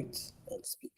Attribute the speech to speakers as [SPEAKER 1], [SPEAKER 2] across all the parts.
[SPEAKER 1] unmute and speak.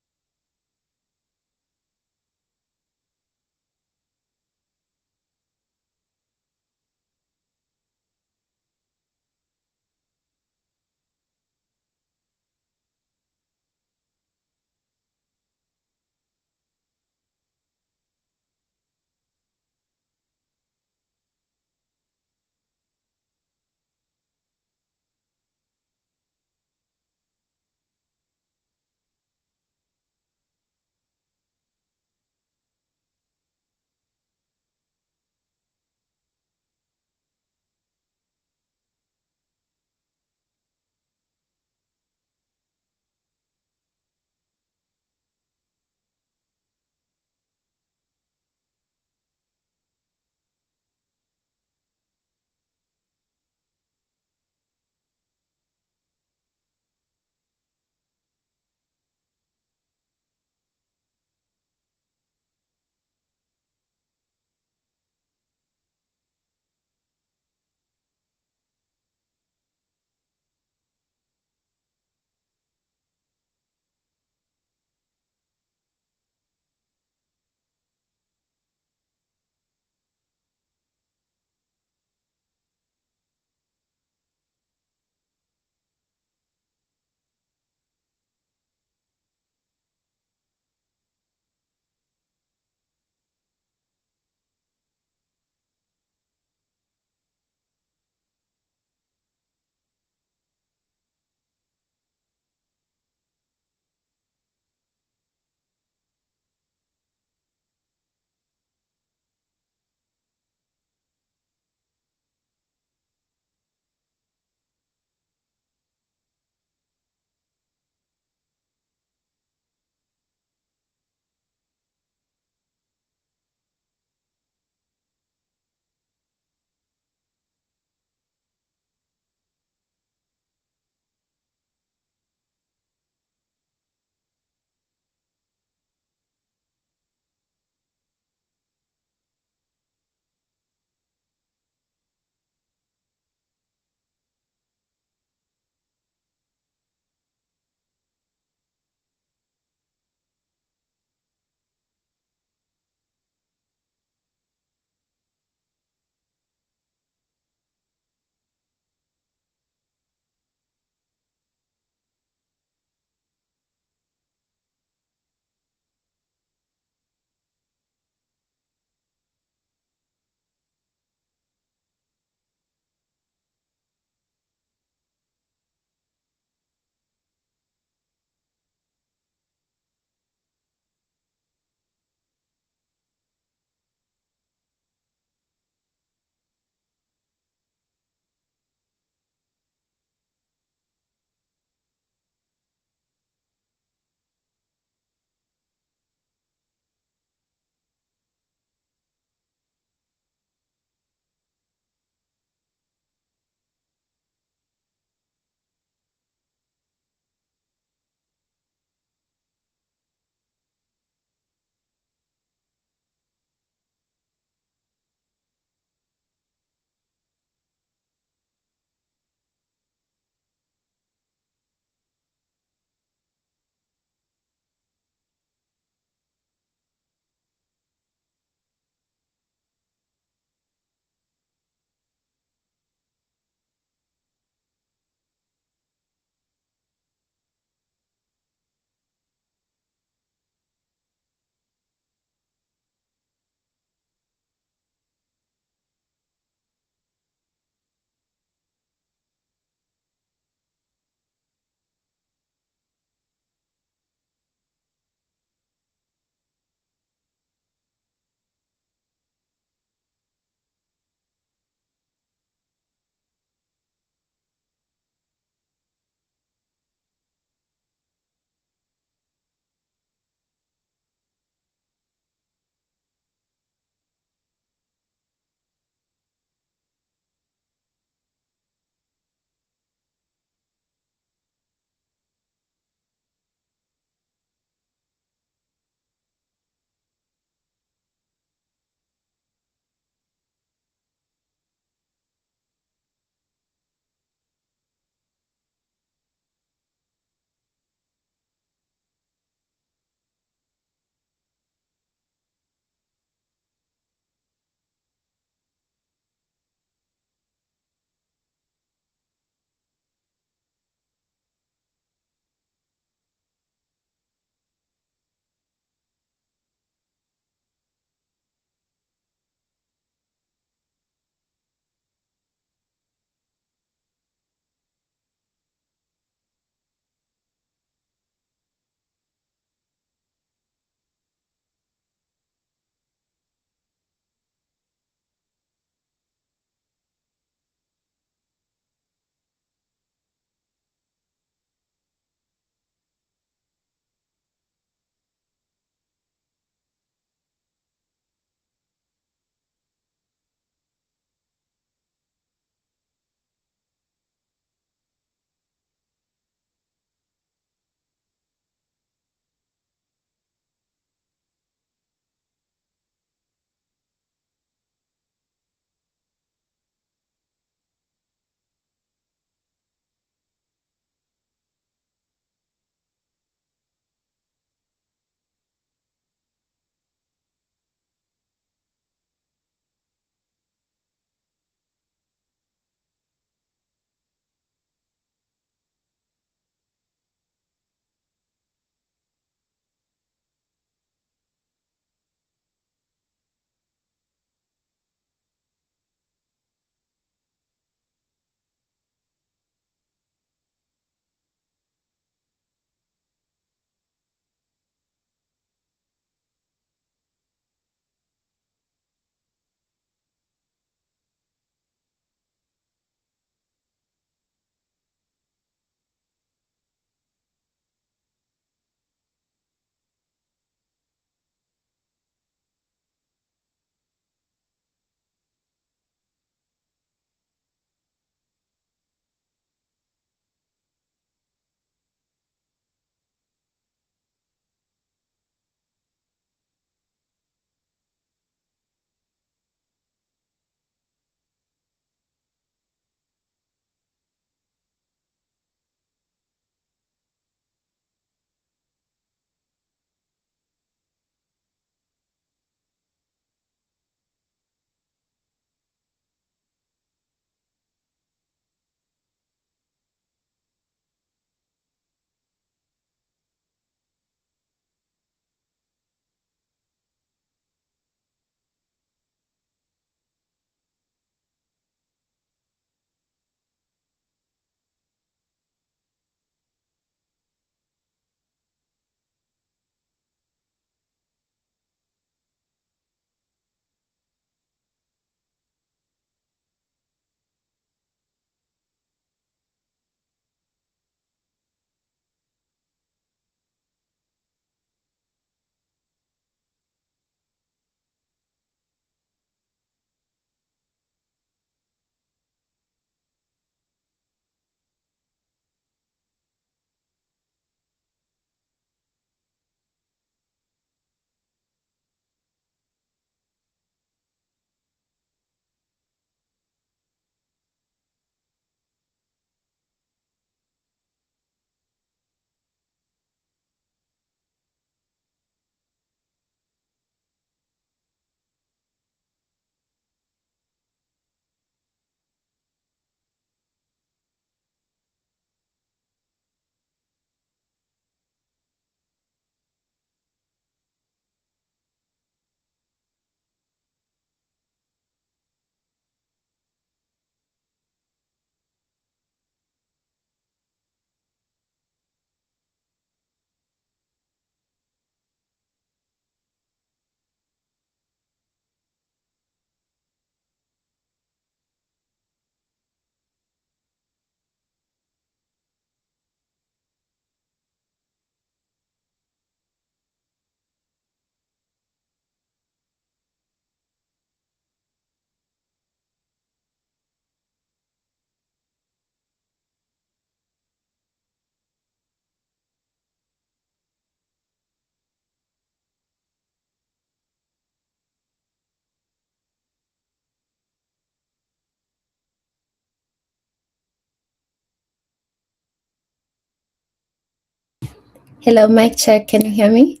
[SPEAKER 1] Hello, mic check. Can you hear me?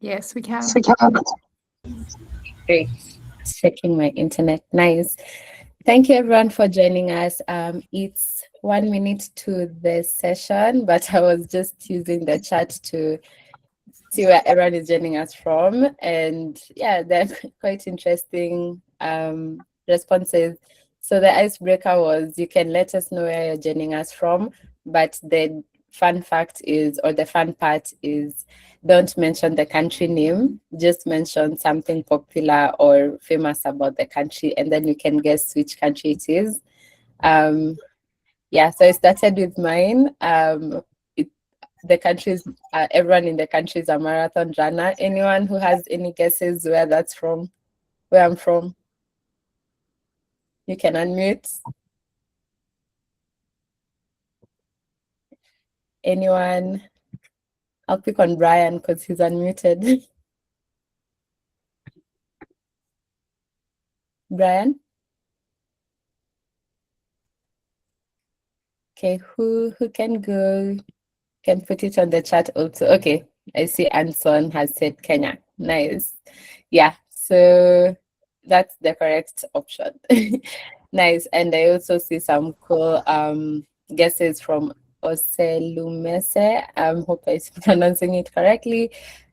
[SPEAKER 2] Yes, we can.
[SPEAKER 1] Great. Checking my internet. Nice. Thank you, everyone, for joining us. It's 1 minute to the session, but I was just using the chat to see where everyone is joining us from. And yeah, they're quite interesting responses. So the icebreaker was you can let us know where you're joining us from, but the fun fact is, or the fun part is, don't mention the country name, just mention something popular or famous about the country, and then you can guess which country it is. Yeah, so I started with mine. The countries, everyone in the country is a marathon runner. Anyone who has any guesses where that's from, where I'm from, you can unmute. Anyone? I'll pick on Brian because he's unmuted. Brian? Okay, who can go? Can put it on the chat also. Okay, I see Anson has said Kenya. Nice. Yeah, so that's the correct option. Nice. And I also see some cool guesses from Oselumese. Hope I'm pronouncing it correctly.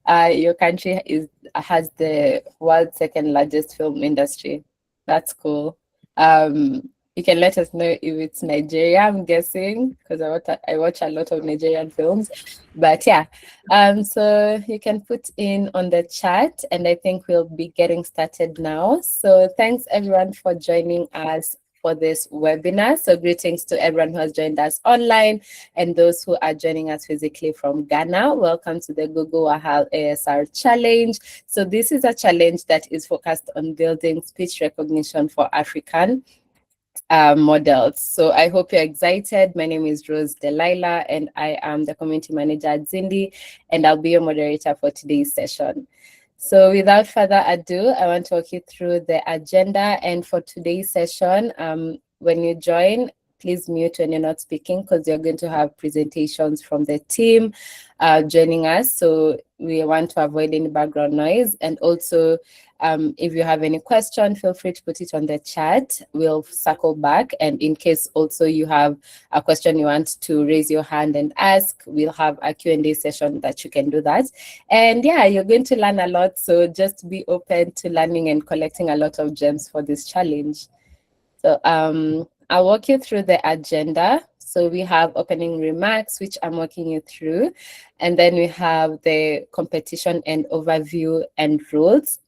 [SPEAKER 1] Your country has the world's second largest film industry. That's cool. You can let us know if it's Nigeria, I'm guessing, because I watch a lot of Nigerian films. But yeah, so you can put in on the chat, and I think we'll be getting started now. So thanks everyone for joining us for this webinar. So greetings to everyone who has joined us online and those who are joining us physically from Ghana. Welcome to the Google Waxal ASR Challenge. So this is a challenge that is focused on building speech recognition for African models. So I hope you're excited. My name is Rose Delilah, and I am the community manager at Zindi, and I'll be your moderator for today's session. So without further ado, I want to walk you through the agenda. And for today's session, when you join, please mute when you're not speaking because you're going to have presentations from the team joining us. So we want to avoid any background noise. And also, if you have any question, feel free to put it on the chat. We'll circle back. And in case also you have a question you want to raise your hand and ask, we'll have a Q&A session that you can do that. And yeah, you're going to learn a lot. So just be open to learning and collecting a lot of gems for this challenge. So I'll walk you through the agenda. So we have opening remarks, which I'm walking you through. And then we have the competition and overview and rules,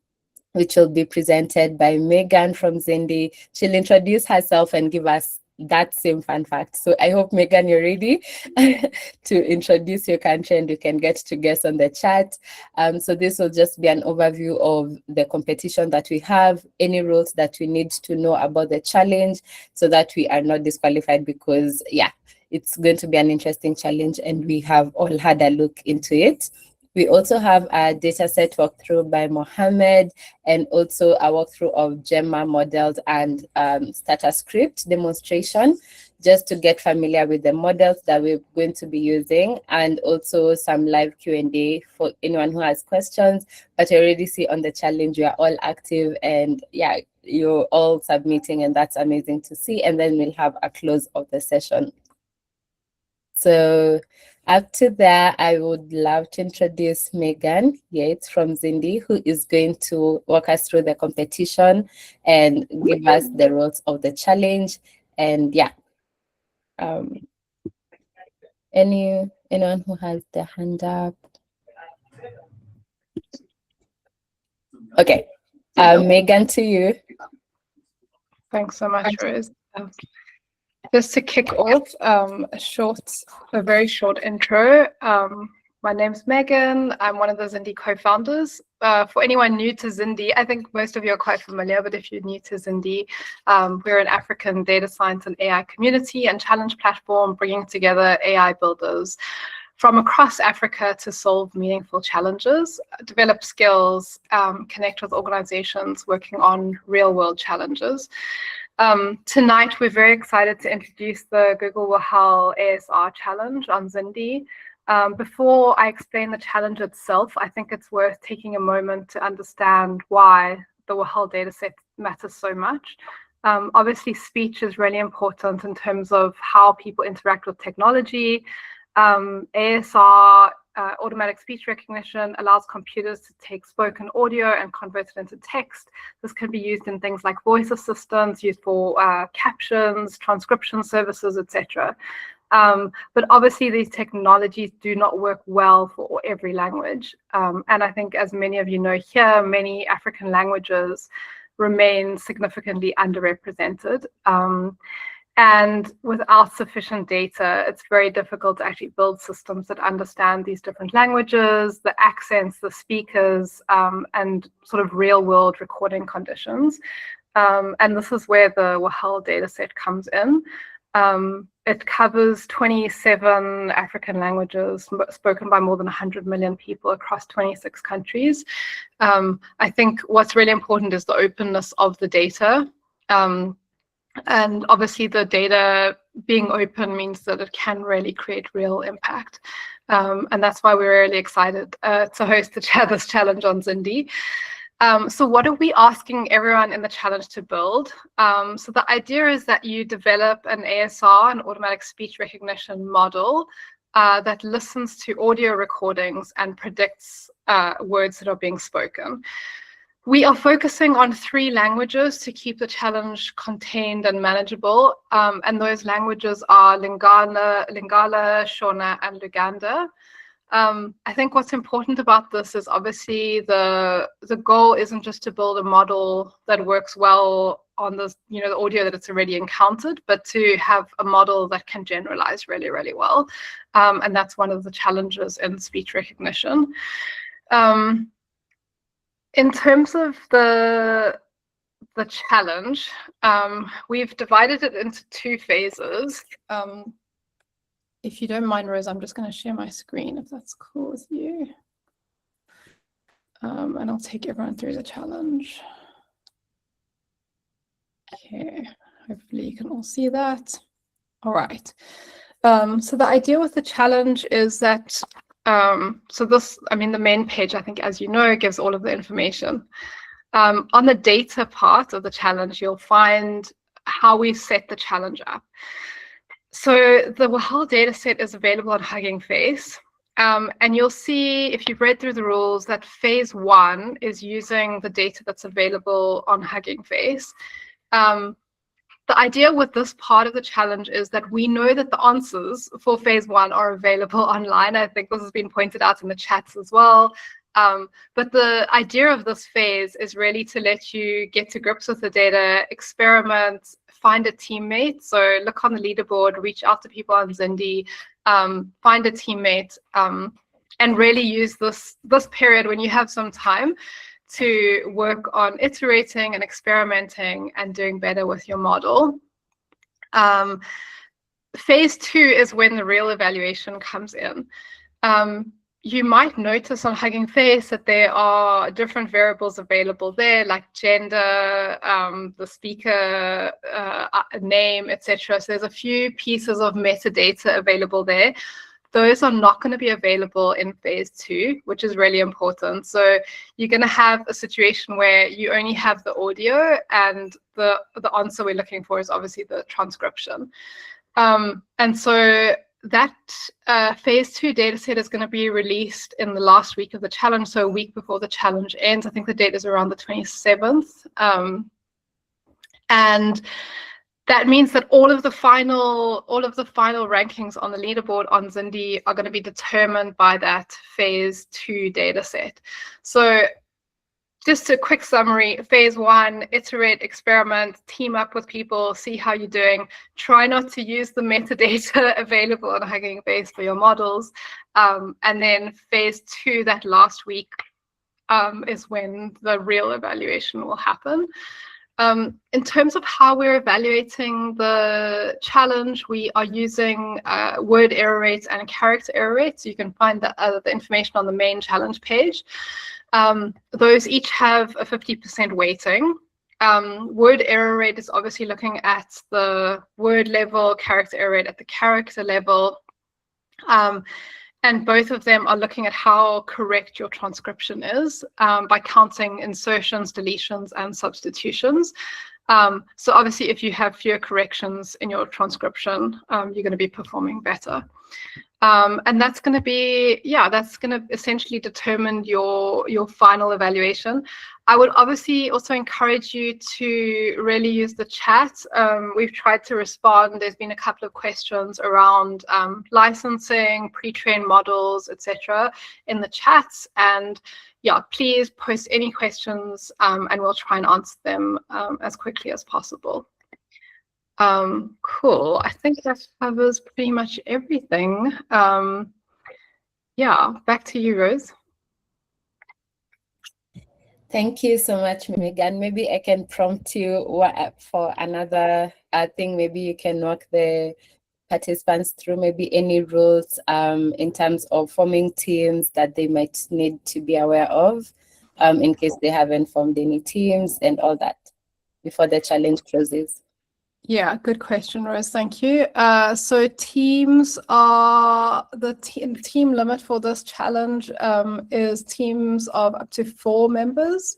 [SPEAKER 1] which will be presented by Megan from Zindi. She'll introduce herself and give us that same fun fact. So I hope, Megan, you're ready to introduce your country and you can get to guess on the chat. So this will just be an overview of the competition that we have, any rules that we need to know about the challenge so that we are not disqualified because, yeah, it's going to be an interesting challenge and we have all had a look into it. We also have a dataset walkthrough by Mohammed and also a walkthrough of Gemma models and starter script demonstration, just to get familiar with the models that we're going to be using, and also some live Q&A for anyone who has questions. But I already see on the challenge, you are all active and yeah, you're all submitting and that's amazing to see. And then we'll have a close of the session. So after that, I would love to introduce Megan Yates from Zindi, who is going to walk us through the competition and give us the rules of the challenge. And yeah, anyone who has their hand up? Okay, Megan, to you.
[SPEAKER 2] Thanks so much, Rose. Just to kick off, a very short intro. My name's Megan. I'm one of the Zindi co-founders. For anyone new to Zindi, I think most of you are quite familiar, but if you're new to Zindi, we're an African data science and AI community and challenge platform bringing together AI builders from across Africa to solve meaningful challenges, develop skills, connect with organizations working on real-world challenges. Tonight, we're very excited to introduce the Google Waxal ASR challenge on Zindi. Before I explain the challenge itself, I think it's worth taking a moment to understand why the Waxal dataset matters so much. Obviously, speech is really important in terms of how people interact with technology. ASR, automatic speech recognition, allows computers to take spoken audio and convert it into text. This can be used in things like voice assistants, used for captions, transcription services, etc. But obviously, these technologies do not work well for every language. And I think, as many of you know here, many African languages remain significantly underrepresented. And without sufficient data, it's very difficult to actually build systems that understand these different languages, the accents, the speakers, and sort of real-world recording conditions. And this is where the Waxal dataset comes in. It covers 27 African languages spoken by more than 100 million people across 26 countries. I think what's really important is the openness of the data. And obviously the data being open means that it can really create real impact. And that's why we're really excited to host this challenge on Zindi. So what are we asking everyone in the challenge to build? So the idea is that you develop an ASR, an automatic speech recognition model, that listens to audio recordings and predicts words that are being spoken. We are focusing on 3 languages to keep the challenge contained and manageable. And those languages are Lingala, Shona, and Luganda. I think what's important about this is obviously the goal isn't just to build a model that works well on the audio that it's already encountered, but to have a model that can generalize really, really well. And that's one of the challenges in speech recognition. In terms of the challenge, we've divided it into 2 phases. If you don't mind, Rose, I'm just going to share my screen if that's cool with you. And I'll take everyone through the challenge. Okay, hopefully you can all see that. All right. So the idea with the challenge is that the main page, I think, as you know, gives all of the information. On the data part of the challenge, you'll find how we set the challenge up. So the Waxal dataset is available on Hugging Face. And you'll see, if you've read through the rules, that phase 1 is using the data that's available on Hugging Face. The idea with this part of the challenge is that we know that the answers for phase 1 are available online. I think this has been pointed out in the chats as well. But the idea of this phase is really to let you get to grips with the data, experiment, find a teammate. So look on the leaderboard, reach out to people on Zindi, find a teammate, and really use this period when you have some time to work on iterating and experimenting and doing better with your model. Phase 2 is when the real evaluation comes in. You might notice on Hugging Face that there are different variables available there, like gender, the speaker name, etc. So there's a few pieces of metadata available there. Those are not going to be available in phase 2, which is really important. So you're going to have a situation where you only have the audio, and the answer we're looking for is obviously the transcription. And so that phase 2 dataset is going to be released in the last week of the challenge, so a week before the challenge ends. I think the date is around the 27th. And that means that all of the final rankings on the leaderboard on Zindi are going to be determined by that phase 2 dataset. So just a quick summary: phase 1, iterate, experiment, team up with people, see how you're doing. Try not to use the metadata available on Hugging Face for your models. And then phase 2, that last week, is when the real evaluation will happen. In terms of how we're evaluating the challenge, we are using word error rates and character error rates. You can find the information on the main challenge page. Those each have a 50% weighting. Word error rate is obviously looking at the word level, character error rate at the character level. And both of them are looking at how correct your transcription is by counting insertions, deletions, and substitutions. So obviously, if you have fewer corrections in your transcription, you're going to be performing better. And that's going to be, that's going to essentially determine your final evaluation. I would obviously also encourage you to really use the chat. We've tried to respond. There's been a couple of questions around licensing, pre-trained models, etc. in the chats. And yeah, please post any questions and we'll try and answer them as quickly as possible. Cool. I think that covers pretty much everything. Yeah, back to you, Rose.
[SPEAKER 1] Thank you so much, Megan. Maybe I can prompt you for another thing. Maybe you can walk the participants through maybe any rules in terms of forming teams that they might need to be aware of in case they haven't formed any teams and all that before the challenge closes.
[SPEAKER 2] Yeah, good question, Rose. Thank you. So teams are the team limit for this challenge is teams of up to 4 members.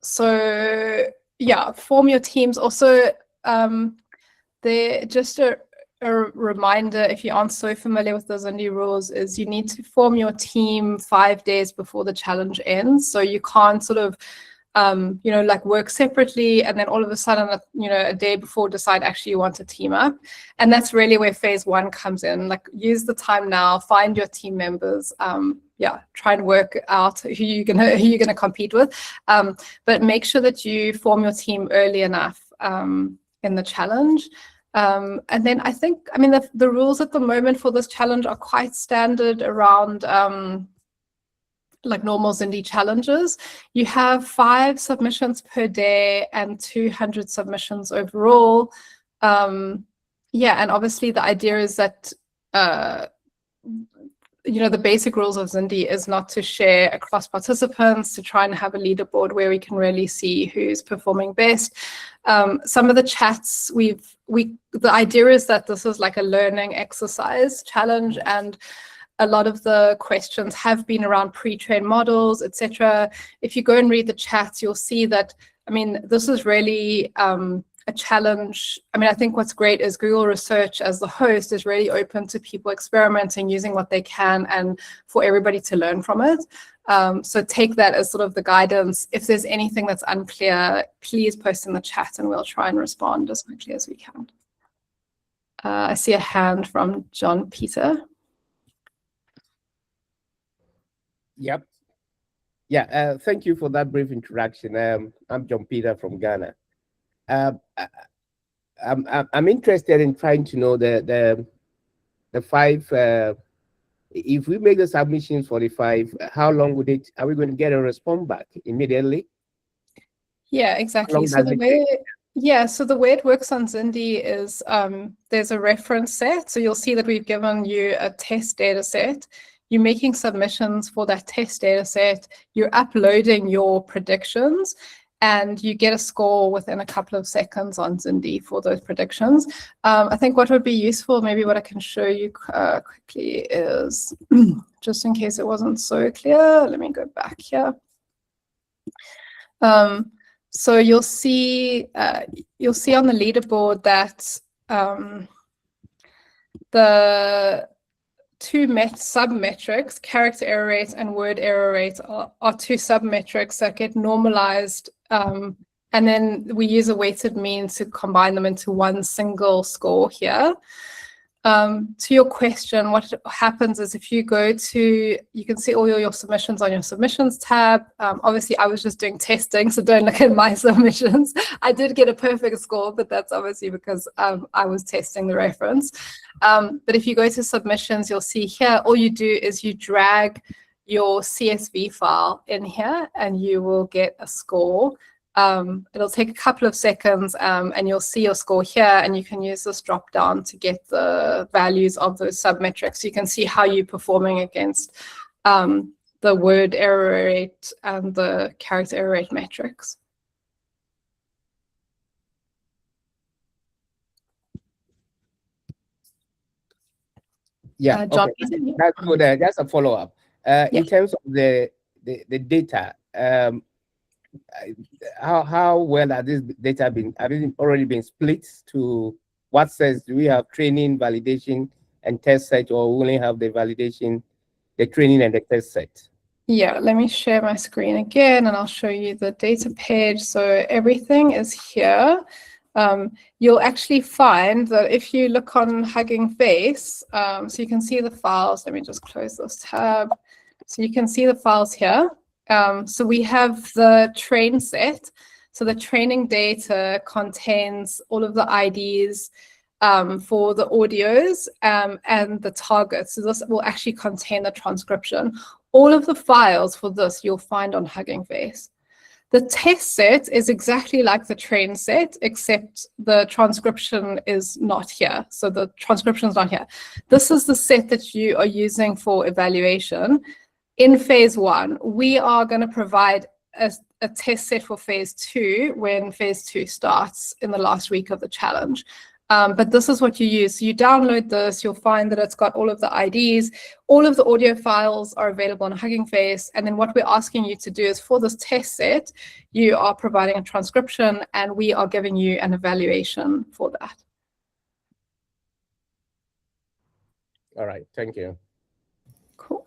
[SPEAKER 2] So yeah, form your teams. Also, just a reminder, if you aren't so familiar with the Zindi rules, is you need to form your team 5 days before the challenge ends. So you can't sort of like work separately and then all of a sudden, a day before decide actually you want to team up. And that's really where phase 1 comes in. Like, use the time now, find your team members, try and work out who you're gonna compete with. But make sure that you form your team early enough in the challenge. And then the rules at the moment for this challenge are quite standard around like normal Zindi challenges. You have 5 submissions per day and 200 submissions overall. And obviously the idea is that the basic rules of Zindi is not to share across participants, to try and have a leaderboard where we can really see who's performing best. Some of the chats the idea is that this is like a learning exercise challenge, and a lot of the questions have been around pre-trained models, etc. If you go and read the chats, you'll see that, this is really a challenge. I think what's great is Google Research as the host is really open to people experimenting, using what they can, and for everybody to learn from it. So take that as sort of the guidance. If there's anything that's unclear, please post in the chat and we'll try and respond as quickly as we can. I see a hand from John Peter.
[SPEAKER 3] Yep. Yeah, thank you for that brief introduction. I'm John Peter from Ghana. I'm interested in trying to know the 5. If we make the submissions for the 5, how long would it? Are we going to get a response back immediately?
[SPEAKER 2] Yeah, exactly. So the way it works on Zindi is there's a reference set. So you'll see that we've given you a test data set. You're making submissions for that test data set. You're uploading your predictions, and you get a score within a couple of seconds on Zindi for those predictions. I think what would be useful, maybe what I can show you quickly is, just in case it wasn't so clear, let me go back here. So you'll see on the leaderboard that the 2 submetrics, character error rate and word error rate, are 2 submetrics that get normalized, and then we use a weighted mean to combine them into one single score here. To your question, what happens is if you go to, you can see all your submissions on your submissions tab. Obviously, I was just doing testing, so don't look at my submissions. I did get a perfect score, but that's obviously because I was testing the reference. But if you go to submissions, you'll see here, all you do is you drag your CSV file in here and you will get a score. It'll take a couple of seconds and you'll see your score here, and you can use this drop down to get the values of those submetrics. You can see how you're performing against the word error rate and the character error rate metrics.
[SPEAKER 3] Yeah,
[SPEAKER 2] John.
[SPEAKER 3] okay. That's good. That's a follow-up. In terms of the data, how well are these data been, have it already been split to what says, do we have training, validation, and test set, or we only have the validation, the training and the test set?
[SPEAKER 2] Yeah, let me share my screen again and I'll show you the data page. So everything is here. You'll actually find that if you look on Hugging Face, so you can see the files. Let me just close this tab. So you can see the files here. So we have the train set. So the training data contains all of the IDs for the audios and the targets. So this will actually contain the transcription. All of the files for this you'll find on Hugging Face. The test set is exactly like the train set, except the transcription is not here. So the transcription is not here. This is the set that you are using for evaluation. In phase 1, we are going to provide a test set for phase 2 when phase 2 starts in the last week of the challenge. But this is what you use. So you download this, you'll find that it's got all of the IDs, all of the audio files are available on Hugging Face. And then what we're asking you to do is for this test set, you are providing a transcription and we are giving you an evaluation for that.
[SPEAKER 3] All right, thank you.
[SPEAKER 2] Cool.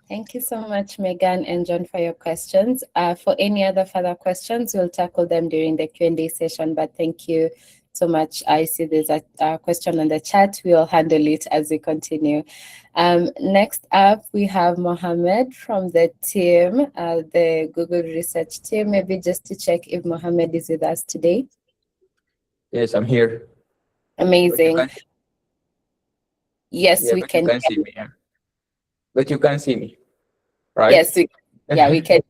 [SPEAKER 1] Thank you so much, Megan and John, for your questions. For any other further questions, we'll tackle them during the Q&A session, but thank you so much. I see there's a question on the chat. We'll handle it as we continue. Next up, we have Mohammed from the team, the Google Research team. Maybe just to check if Mohammed is with us today.
[SPEAKER 4] Yes, I'm here.
[SPEAKER 1] Amazing. Yes, we can.
[SPEAKER 4] You can see me. Yeah. But you can see me, right?
[SPEAKER 1] Yes, we can.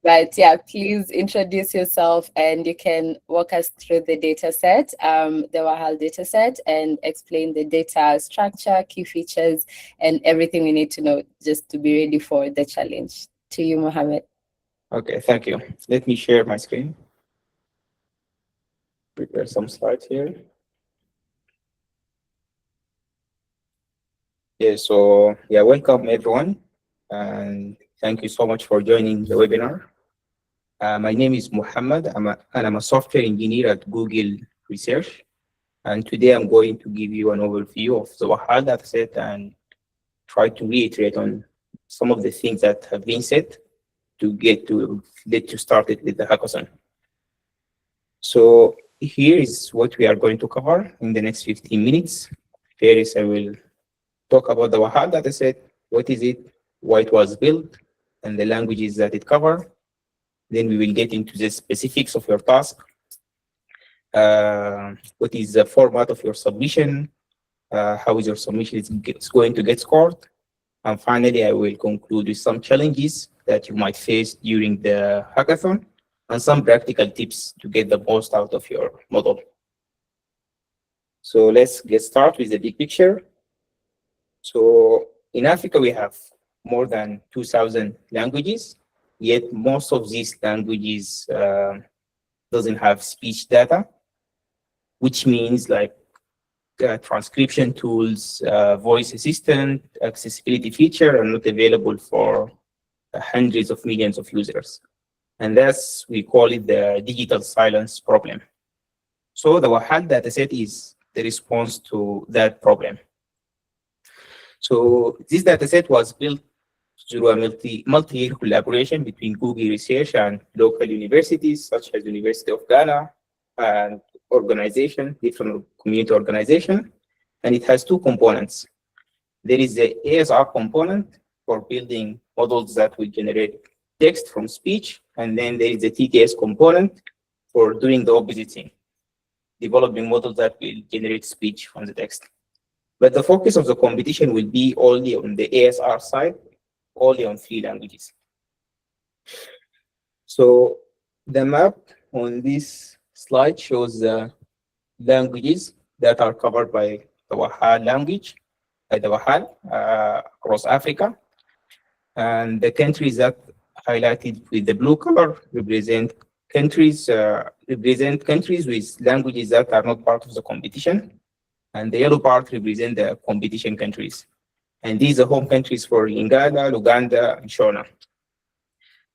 [SPEAKER 1] But yeah, please introduce yourself and you can walk us through the data set, the Waxal data set, and explain the data structure, key features, and everything we need to know just to be ready for the challenge. To you, Mohammed.
[SPEAKER 4] Okay, thank you. Let me share my screen. Prepare some slides here. Yeah, so yeah, welcome everyone. And thank you so much for joining the webinar. My name is Mohammed, and I'm a software engineer at Google Research. And today I'm going to give you an overview of the Waxal dataset and try to reiterate on some of the things that have been said to get you started with the hackathon. So here is what we are going to cover in the next 15 minutes. First, I will talk about the Waxal dataset. What is it? Why it was built, and the languages that it covers. Then we will get into the specifics of your task. What is the format of your submission? How is your submission is going to get scored? And finally, I will conclude with some challenges that you might face during the hackathon and some practical tips to get the most out of your model. So let's get started with the big picture. So in Africa, we have more than 2,000 languages, yet most of these languages doesn't have speech data, which means like transcription tools, voice assistant, accessibility feature are not available for hundreds of millions of users. And that's, we call it the digital silence problem. So the Waxal dataset is the response to that problem. So this dataset was built through a multi-year collaboration between Google Research and local universities such as University of Ghana and different community organization. And it has two components. There is the ASR component for building models that will generate text from speech. And then there is the TTS component for doing the opposite thing, developing models that will generate speech from the text. But the focus of the competition will be only on the ASR side, only on 3 languages. So the map on this slide shows the languages that are covered by the Waxal language, by the Waxal across Africa. And the countries that highlighted with the blue color represent countries with languages that are not part of the competition. and the yellow part represent the competition countries. And these are home countries for Lingala, Luganda, and Shona.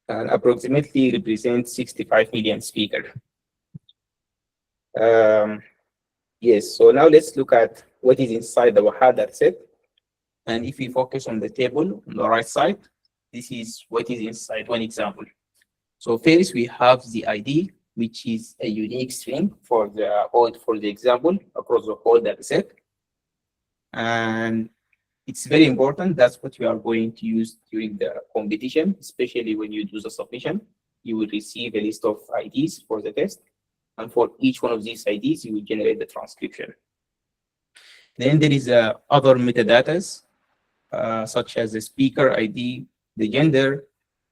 [SPEAKER 4] And approximately represent 65 million speakers. Yes, so now let's look at what is inside the Waha dataset. And if we focus on the table on the right side, this is what is inside one example. So first we have the ID, which is a unique string for the example across the whole dataset. And it's very important. That's what you are going to use during the competition, especially when you do the submission. You will receive a list of IDs for the test. And for each one of these IDs, you will generate the transcription. Then there is other metadatas, such as the speaker ID, the gender,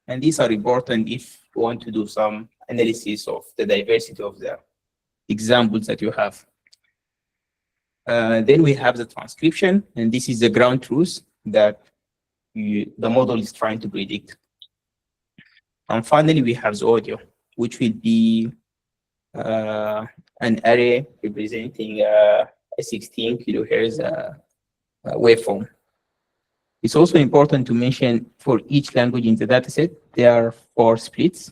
[SPEAKER 4] and these are important if you want to do some analysis of the diversity of the examples that you have. Then we have the transcription, and this is the ground truth that the model is trying to predict. And finally, we have the audio, which will be an array representing a 16 kilohertz waveform. It's also important to mention for each language in the dataset, there are 4 splits: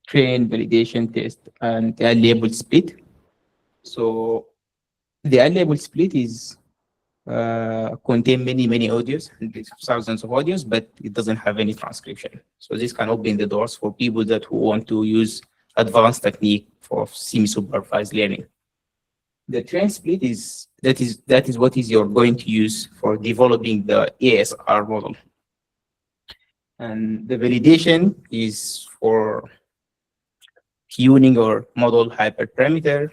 [SPEAKER 4] train, validation, test, and the unlabeled split. So the unlabeled split is contain many audios, thousands of audios, but it doesn't have any transcription. So this can open the doors for people that who want to use advanced technique for semi-supervised learning. The train split is what is you're going to use for developing the ASR model. And the validation is for tuning or model hyperparameter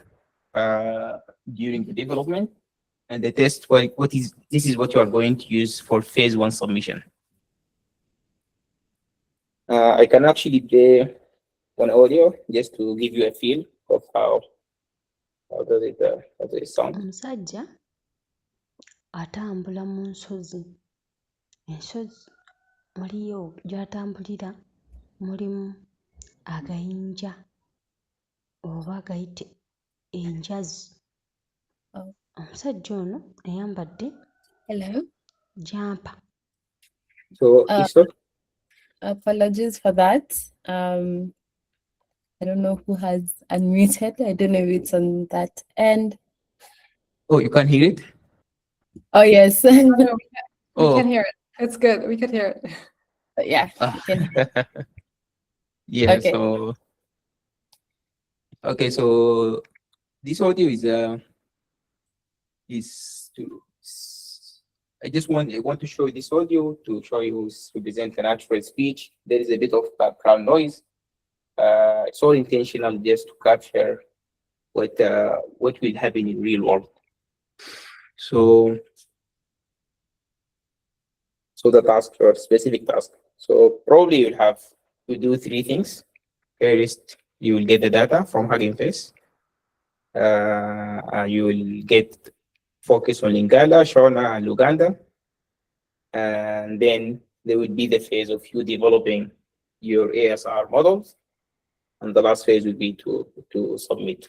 [SPEAKER 4] during the development. And the test, this is what you are going to use for phase 1 submission. I can actually play one audio just to give you a feel of how does it sound.
[SPEAKER 5] Omusajja atambula mu nsozi. Ensozi muliyo gy'atambulira mulimu agayinja oba gayite enjazi. Omusajja ono ayambadde
[SPEAKER 1] Hello.
[SPEAKER 5] jampa.
[SPEAKER 4] So
[SPEAKER 1] Apologies for that. I don't know who has unmuted. I don't know if it's on that end.
[SPEAKER 4] oh, you can hear it?
[SPEAKER 1] Oh, yes.
[SPEAKER 2] No, we
[SPEAKER 4] Oh.
[SPEAKER 2] can hear it. It's good. We can hear it.
[SPEAKER 1] Yeah.
[SPEAKER 4] Ah.
[SPEAKER 1] You can.
[SPEAKER 4] Yeah,
[SPEAKER 1] Okay.
[SPEAKER 4] So this audio I want to show this audio to show you represent a natural speech. There is a bit of background noise. It's all intentional just to capture what will happen in real world. So the task or specific task. So probably you'll have to do 3 things. First, you will get the data from Hugging Face. You will get focus on Lingala, Shona, and Luganda. And then there will be the phase of you developing your ASR models. And the last phase will be to submit.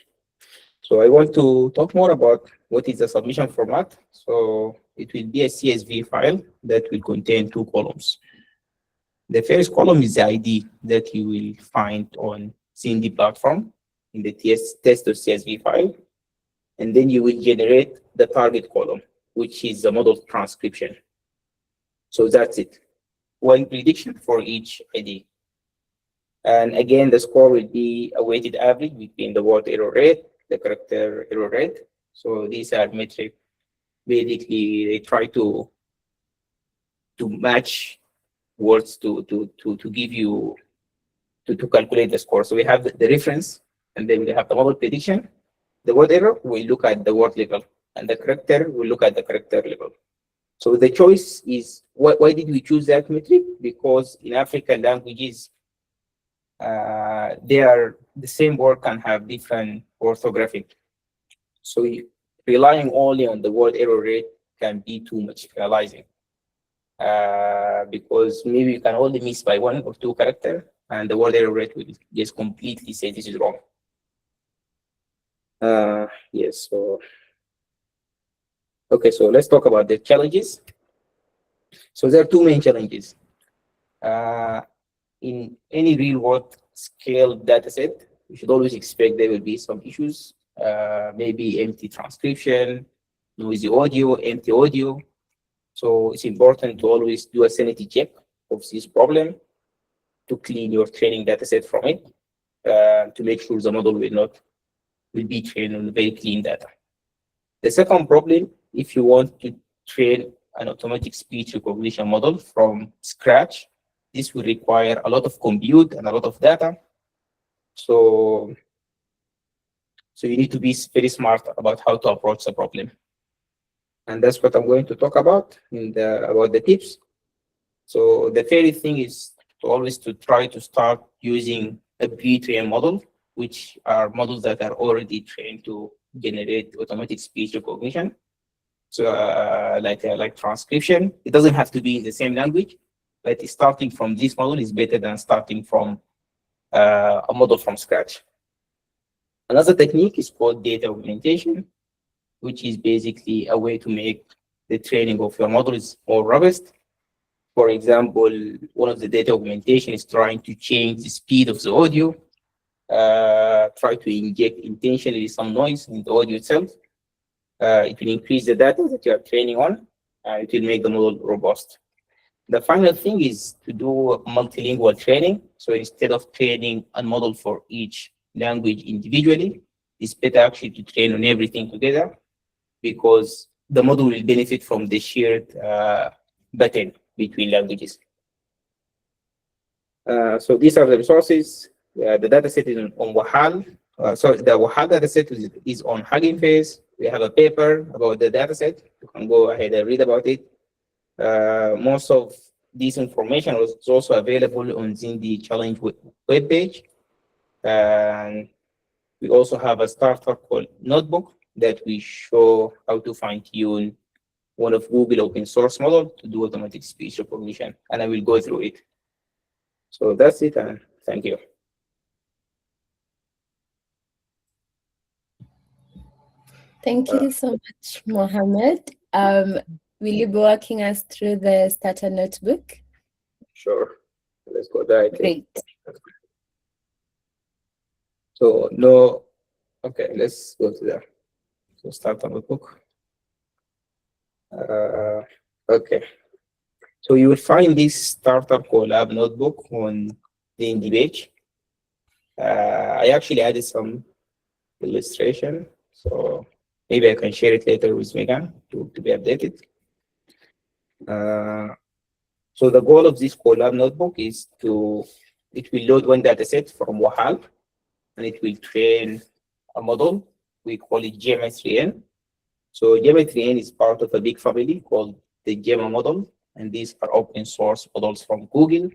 [SPEAKER 4] So I want to talk more about what is the submission format. So it will be a CSV file that will contain 2 columns. The first column is the ID that you will find on Zindi platform in the test.csv file. And then you will generate the target column, which is the model transcription. So that's it. 1 prediction for each ID. And again, the score will be a weighted average between the word error rate, the character error rate. So these are metric. Basically, they try to match words to give you to calculate the score. So we have the reference, and then we have the model prediction. The word error, we look at the word level, and the character, we look at the character level. So the choice is, why did we choose that metric? Because in African languages, the same word can have different orthographic. So relying only on the word error rate can be too much penalizing. Because maybe you can only miss by 1 or 2 characters, and the word error rate will just completely say this is wrong. Yes, so Okay, so let's talk about the challenges. So there are two main challenges. In any real-world scale data set, you should always expect there will be some issues, maybe empty transcription, noisy audio, empty audio. So it's important to always do a sanity check of this problem to clean your training data set from it, to make sure the model will be trained on very clean data. The second problem, if you want to train an automatic speech recognition model from scratch, this will require a lot of compute and a lot of data. So you need to be very smart about how to approach the problem. And that's what I'm going to talk about about the tips. So the fairest thing is always to try to start using a pre-trained model, which are models that are already trained to generate automatic speech recognition. So like transcription, it doesn't have to be in the same language, but starting from this model is better than starting from a model from scratch. Another technique is called data augmentation, which is basically a way to make the training of your models more robust. For example, one of the data augmentation is trying to change the speed of the audio, try to inject intentionally some noise in the audio itself. It will increase the data that you are training on, it will make the model robust. The final thing is to do multilingual training. So instead of training a model for each language individually, it's better actually to train on everything together, because the model will benefit from the shared pattern between languages. So these are the resources. The dataset is on Waxal. So the Waxal dataset is on Hugging Face. We have a paper about the dataset. You can go ahead and read about it. Most of this information is also available on Zindi Challenge webpage. And we also have a starter called Notebook that we show how to fine-tune one of Google open source model to do automatic speech recognition. And I will go through it. So that's it, and thank you.
[SPEAKER 1] Thank you so much, Mohammed. Will you be walking us through the starter notebook?
[SPEAKER 4] Sure. Let's go there.
[SPEAKER 1] Great.
[SPEAKER 4] So no, okay, let's go to there. So starter notebook. Okay. So you will find this starter collab notebook on the Indie page. I actually added some illustration, so maybe I can share it later with Megan to be updated. So the goal of this collab notebook is it will load one dataset from Waxal, and it will train a model. We call it Gemma 3N. So Gemma 3N is part of a big family called the Gemma model, and these are open source models from Google.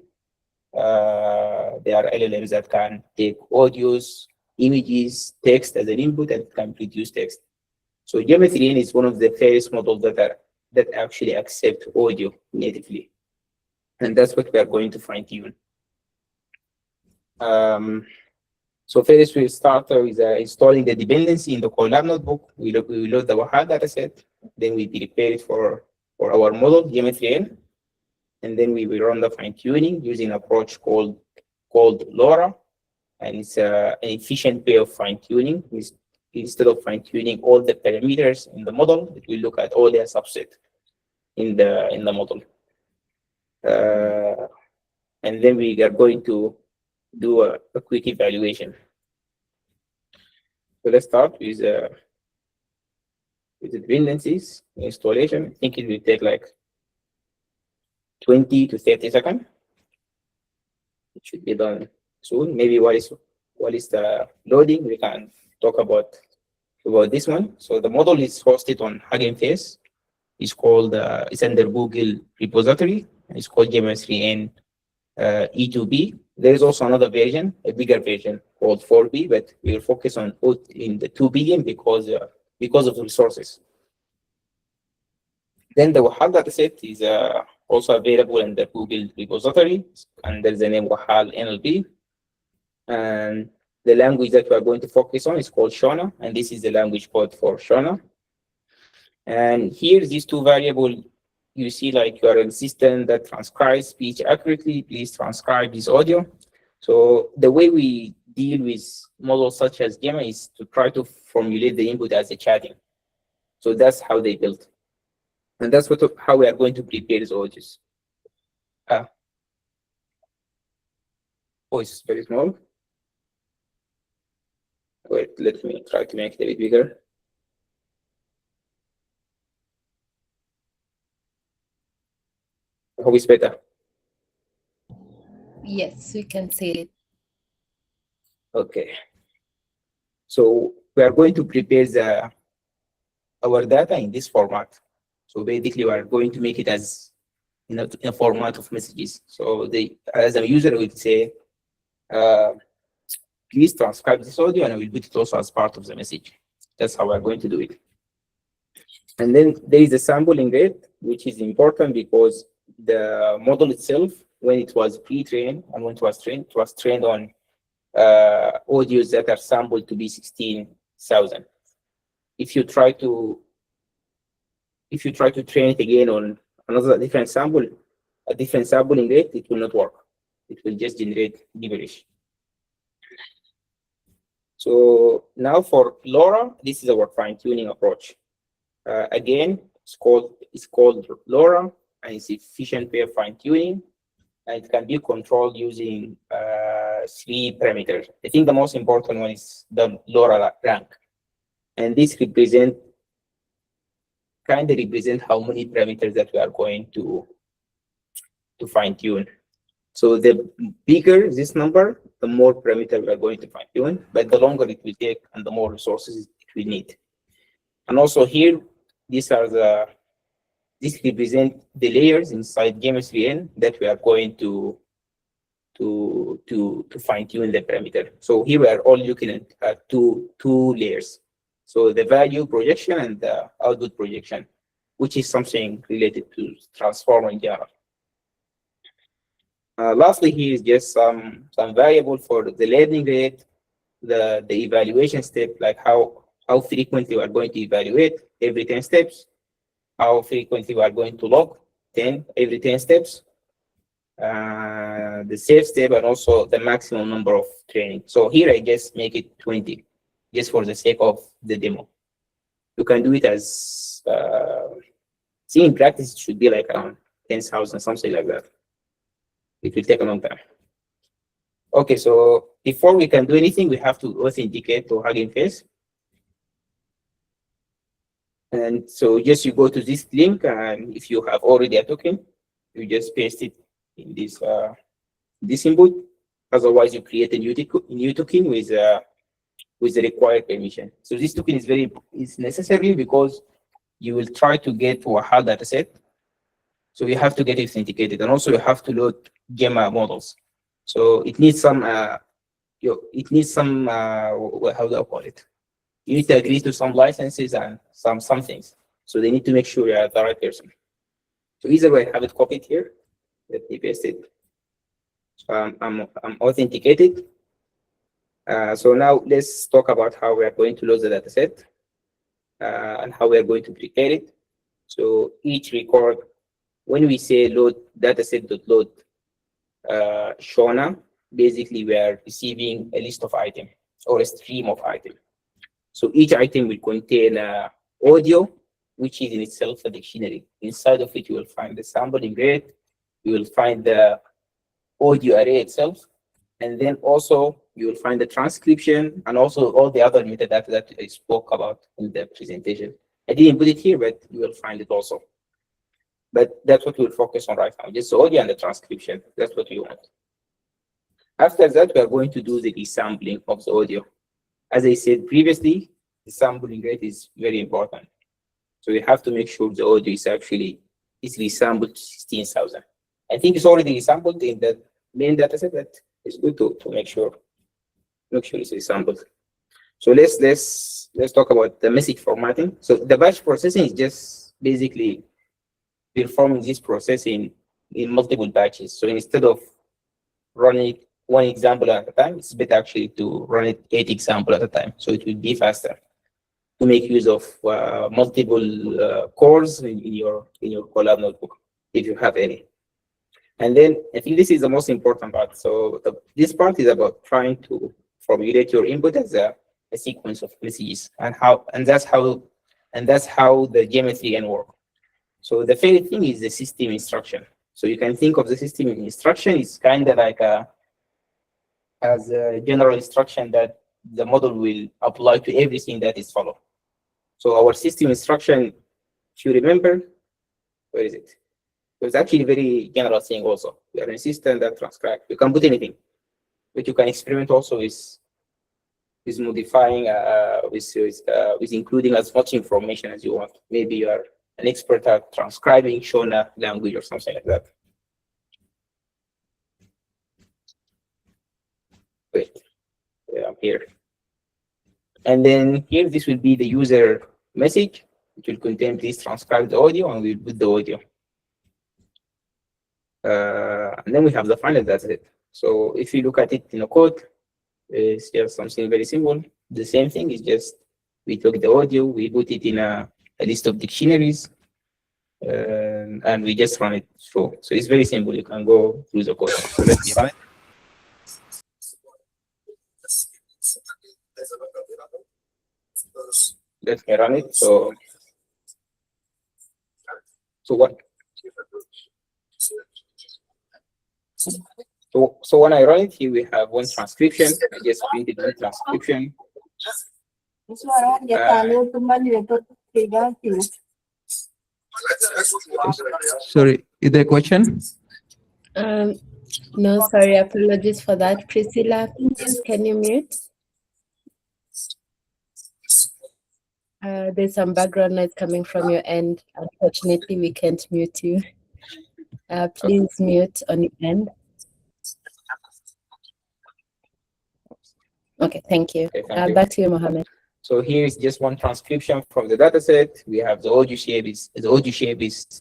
[SPEAKER 4] They are LLMs that can take audios, images, text as an input, and can produce text. So Gemma 3N is one of the first models that actually accept audio natively, and that's what we are going to fine-tune. So first we'll start with installing the dependency in the collab notebook. We load the Waxal dataset, then we prepare it for our model, Gemma 3N, and then we will run the fine-tuning using an approach called LoRa, and it's an efficient way of fine-tuning. Instead of fine-tuning all the parameters in the model, it will look at all their subset in the model. And then we are going to do a quick evaluation. So let's start with the dependencies installation. I think it will take like 20 to 30 seconds. It should be done soon. Maybe while it's the loading, we can talk about this one. So the model is hosted on Hugging Face. It's called it's under Google repository. It's called Gemma 3N E2B. There is also another version, a bigger version called 4B, but we will focus on in the 2 billion because of the resources. Then the Waxal dataset is also available in the Google repository under the name Waxal NLP. And the language that we are going to focus on is called Shona, and this is the language code for Shona. And here, these two variables, you see like your assistant that transcribes speech accurately, please transcribe this audio. So the way we deal with models such as Gemma is to try to formulate the input as a chatting. So that's how they built. And that's how we are going to prepare these audios. Voice is very small. Wait, let me try to make it a bit bigger. I hope it's better.
[SPEAKER 1] Yes, we can see it.
[SPEAKER 4] Okay. So we are going to prepare our data in this format. So basically, we are going to make it as in a format of messages. So as a user will say, please transcribe this audio, and I will put it also as part of the message. That's how we're going to do it. And then there is a sampling rate, which is important because the model itself, when it was pre-trained and when it was trained on audios that are sampled to be 16,000. If you try to train it again on a different sampling rate, it will not work. It will just generate gibberish. So now for LoRa, this is our fine-tuning approach. Again, it's called LoRa, and it's efficient pair fine-tuning, and it can be controlled using 3 parameters. I think the most important one is the LoRa rank, and this kind of represent how many parameters that we are going to fine-tune. So the bigger this number, the more parameter we are going to fine-tune, but the longer it will take and the more resources it will need. And also here, this represent the layers inside Gemma's VN that we are going to fine-tune the parameter. So here we are all looking at two layers. So the value projection and the output projection, which is something related to transformer in general. Lastly, here is just some variable for the learning rate, the evaluation step, like how frequently we are going to evaluate every 10 steps, how frequently we are going to log 10 every 10 steps, the save step, and also the maximum number of training. So here I just make it 20, just for the sake of the demo. You can do it as, see, in practice, it should be like around 10,000, something like that. It will take a long time. Okay, so before we can do anything, we have to authenticate to Hugging Face. And so just you go to this link, and if you have already a token, you just paste it in this input. Otherwise, you create a new token with the required permission. So this token is necessary because you will try to get to a hard data set. So you have to get authenticated, and also you have to load Gemma models. So it needs some how do I call it? You need to agree to some licenses and some things. So they need to make sure you are the right person. So either way, I have it copied here. Let me paste it. So I'm authenticated. So now let's talk about how we are going to load the dataset and how we are going to prepare it. So each record, when we say load dataset.load Shona, basically we are receiving a list of items or a stream of items. So each item will contain audio, which is in itself a dictionary. Inside of it, you will find the sampling rate, you will find the audio array itself, and then also you will find the transcription and also all the other metadata that I spoke about in the presentation. I didn't put it here, but you will find it also. But that's what we'll focus on right now, just the audio and the transcription. That's what we want. After that, we are going to do the resampling of the audio. As I said previously, the sampling rate is very important. So we have to make sure the audio is resampled to 16,000. I think it's already resampled in the main dataset, but it's good to make sure it's resampled. So let's talk about the message formatting. So the batch processing is just basically performing this process in multiple batches. So instead of running one example at a time, it's better actually to run it 8 examples at a time. So it will be faster. to make use of multiple cores in your Colab notebook, if you have any. And then I think this is the most important part. So this part is about trying to formulate your input as a sequence of messages, and that's how the geometry can work. So the favorite thing is the system instruction. So you can think of the system instruction is kind of like as a general instruction that the model will apply to everything that is followed. So our system instruction, if you remember, where is it? It was actually a very general thing also. We have a system that transcribe. You can put anything, but you can experiment also with modifying, with including as much information as you want. Maybe you are an expert at transcribing Shona language or something like that. Wait, yeah, I'm here. And then here, this will be the user message. It will contain please transcribe the audio, and we'll put the audio. And then we have the final dataset. So if you look at it in a code, it's just something very simple. The same thing is just we took the audio, we put it in a list of dictionaries, and we just run it through. So it's very simple. You can go through the code. So let's run it. Let me run it. So what? So when I run it, here we have one transcription. I just printed one transcription.
[SPEAKER 6] Sorry, is there a question?
[SPEAKER 1] No, sorry, apologies for that. Priscilla, please, can you mute? There's some background noise coming from your end. Unfortunately, we can't mute you. Please mute on your end. Okay, thank you.
[SPEAKER 4] Okay, thank you.
[SPEAKER 1] Back to you, Mohammed.
[SPEAKER 4] So here is just one transcription from the dataset. We have the audio shape is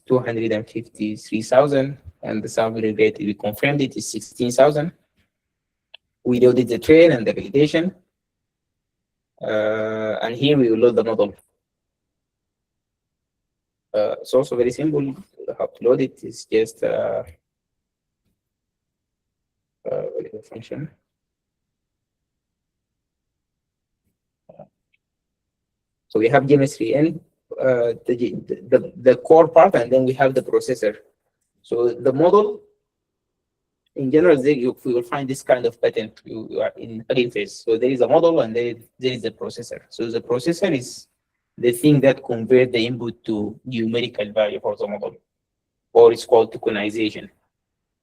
[SPEAKER 4] 253,000, and the sample rate we confirmed it is 16,000. We loaded the train and the validation, and here we will load the model. It's also very simple. How to load it is just what is the function? So we have geometry in the core part, and then we have the processor. So the model, in general, we will find this kind of pattern. You are in plugin phase. So there is a model, and there is a processor. So the processor is the thing that converts the input to numerical value for the model, or it's called tokenization.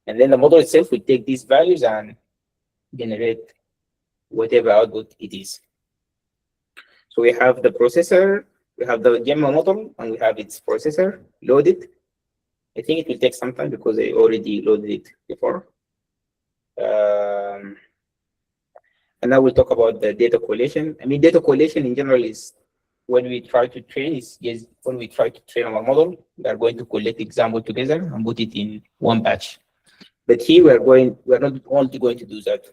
[SPEAKER 4] And then the model itself will take these values and generate whatever output it is. So we have the processor, we have the Gemma model, and we have its processor loaded. I think it will take some time because I already loaded it before. And now we'll talk about the data collation. I mean, data collation in general is when we try to train, when we try to train our model, we are going to collect example together and put it in one batch. But here we're not only going to do that.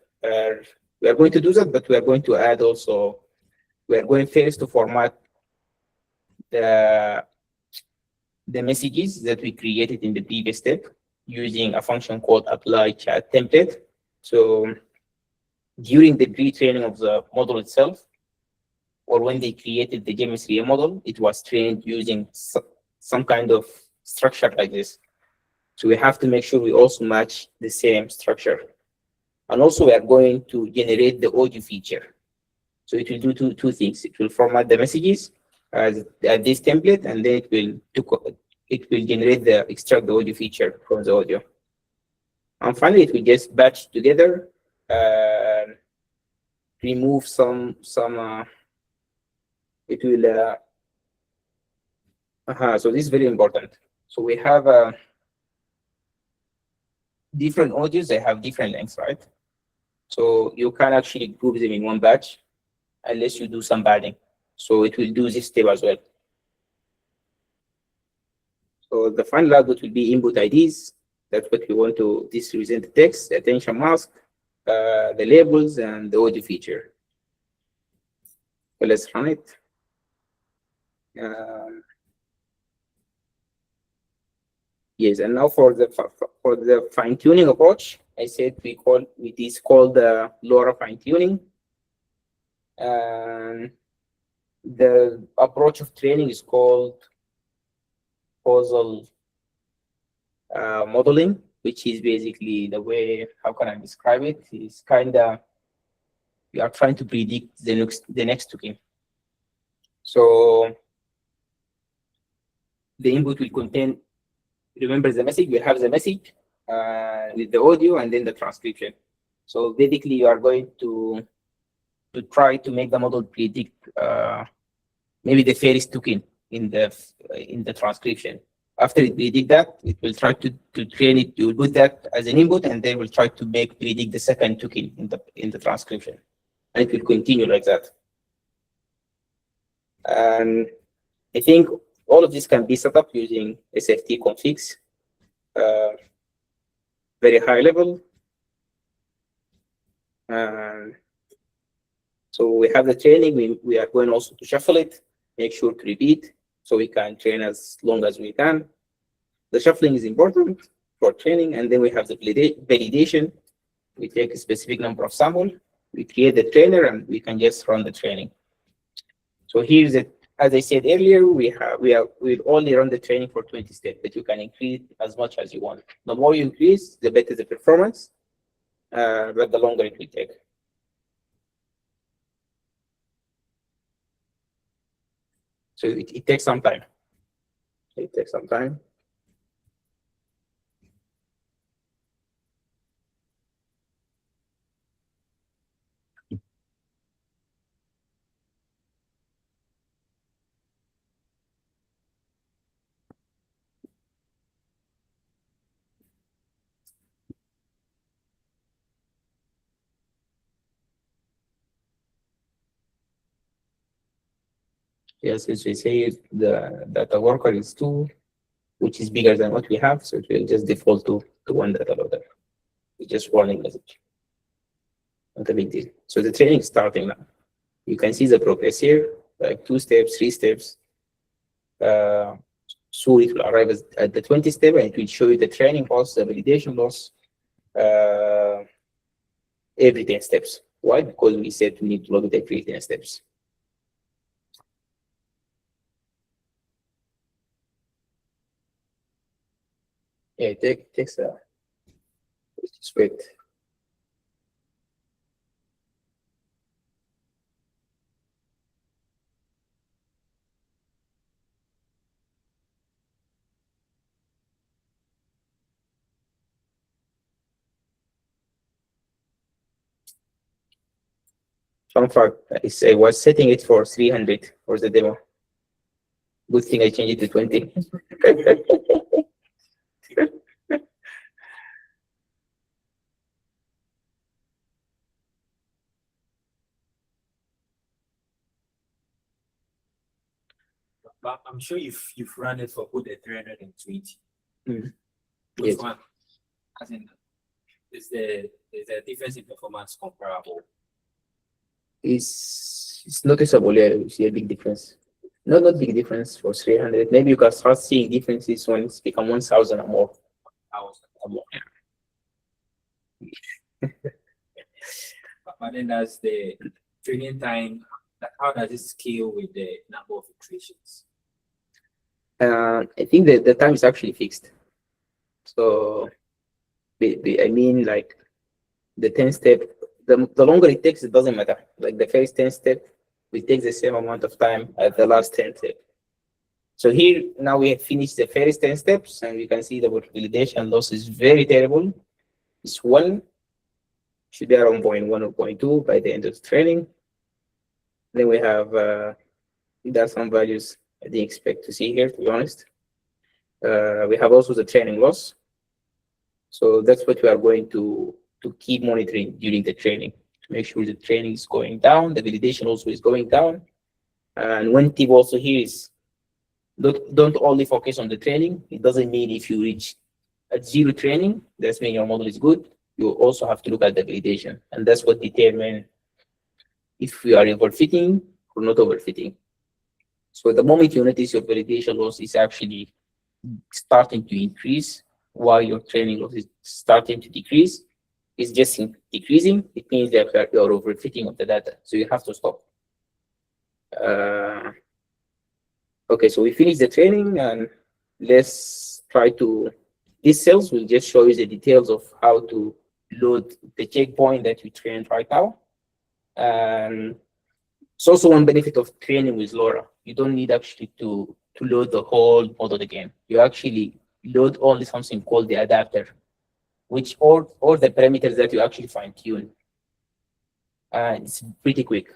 [SPEAKER 4] We are going to do that, but we are going to add also. We are going first to format the messages that we created in the previous step using a function called apply chat template. So during the pre-training of the model itself, or when they created the geometry model, it was trained using some kind of structure like this. So we have to make sure we also match the same structure. And also we are going to generate the audio feature. So it will do two things. It will format the messages as this template, and then it will extract the audio feature from the audio. And finally, it will just batch together, remove some. It will. So this is very important. So we have different audios. They have different lengths, right? So you can actually group them in one batch, unless you do some padding. So it will do this step as well. So the final output will be input IDs. That's what we want to represent the text, the attention mask, the labels, and the audio feature. So let's run it. Yes, and now for the fine tuning approach, I said it is called the LoRa fine tuning. And the approach of training is called causal modeling, which is basically the way, how can I describe it? It's kind of, you are trying to predict the next token. So the input will contain, remember the message, we have the message with the audio and then the transcription. So basically you are going to try to make the model predict maybe the first token in the transcription. After it predict that, it will try to train it to put that as an input, and then will try to predict the second token in the transcription, and it will continue like that. And I think all of this can be set up using SFT configs, very high level. So we have the training. We are going also to shuffle it, make sure to repeat, so we can train as long as we can. The shuffling is important for training, and then we have the validation. We take a specific number of samples, we create the trainer, and we can just run the training. So here's it. As I said earlier, we'll only run the training for 20 steps, but you can increase as much as you want. The more you increase, the better the performance, but the longer it will take. So it takes some time. It takes some time. Yes, as we say, the data worker is 2, which is bigger than what we have, so it will just default to one data loader. It's just warning message. Not a big deal. So the training is starting now. You can see the progress here, like 2 steps, 3 steps. So it will arrive at the 20 step, and it will show you the training loss, the validation loss, every 10 steps. Why? Because we said we need to log it every 10 steps. Yeah, it takes a. Just wait. Fun fact, I was setting it for 300 for the demo. Good thing I changed it to 20.
[SPEAKER 7] But I'm sure you've run it for both the 320.
[SPEAKER 4] Mm.
[SPEAKER 7] Which
[SPEAKER 4] Yes.
[SPEAKER 7] one? As in, is the difference in performance comparable?
[SPEAKER 4] It's noticeable. Yeah, you see a big difference. Not big difference for 300. Maybe you can start seeing differences when it's become 1,000 or more.
[SPEAKER 7] But then that's the training time. How does it scale with the number of iterations?
[SPEAKER 4] I think that the time is actually fixed. So, I mean, like the 10 step, the longer it takes, it doesn't matter. Like the first 10 step, it takes the same amount of time as the last 10 step. So here, now we have finished the first 10 steps, and we can see the validation loss is very terrible. It's 1, should be around 0.1 or 0.2 by the end of the training. Then we have, there's some values I didn't expect to see here, to be honest. We have also the training loss. So that's what we are going to keep monitoring during the training, to make sure the training is going down, the validation also is going down. And one tip also here is, don't only focus on the training. It doesn't mean if you reach at 0 training, that's when your model is good. You also have to look at the validation, and that's what determines if we are overfitting or not overfitting. So the moment you notice your validation loss is actually starting to increase while your training loss is starting to decrease, it's just decreasing, it means that you're overfitting of the data. So you have to stop. Okay, so we finished the training, and let's try to, these cells will just show you the details of how to load the checkpoint that you trained right now. And it's also one benefit of training with LoRa. You don't need actually to load the whole model again. You actually load only something called the adapter, which all the parameters that you actually fine tune. And it's pretty quick.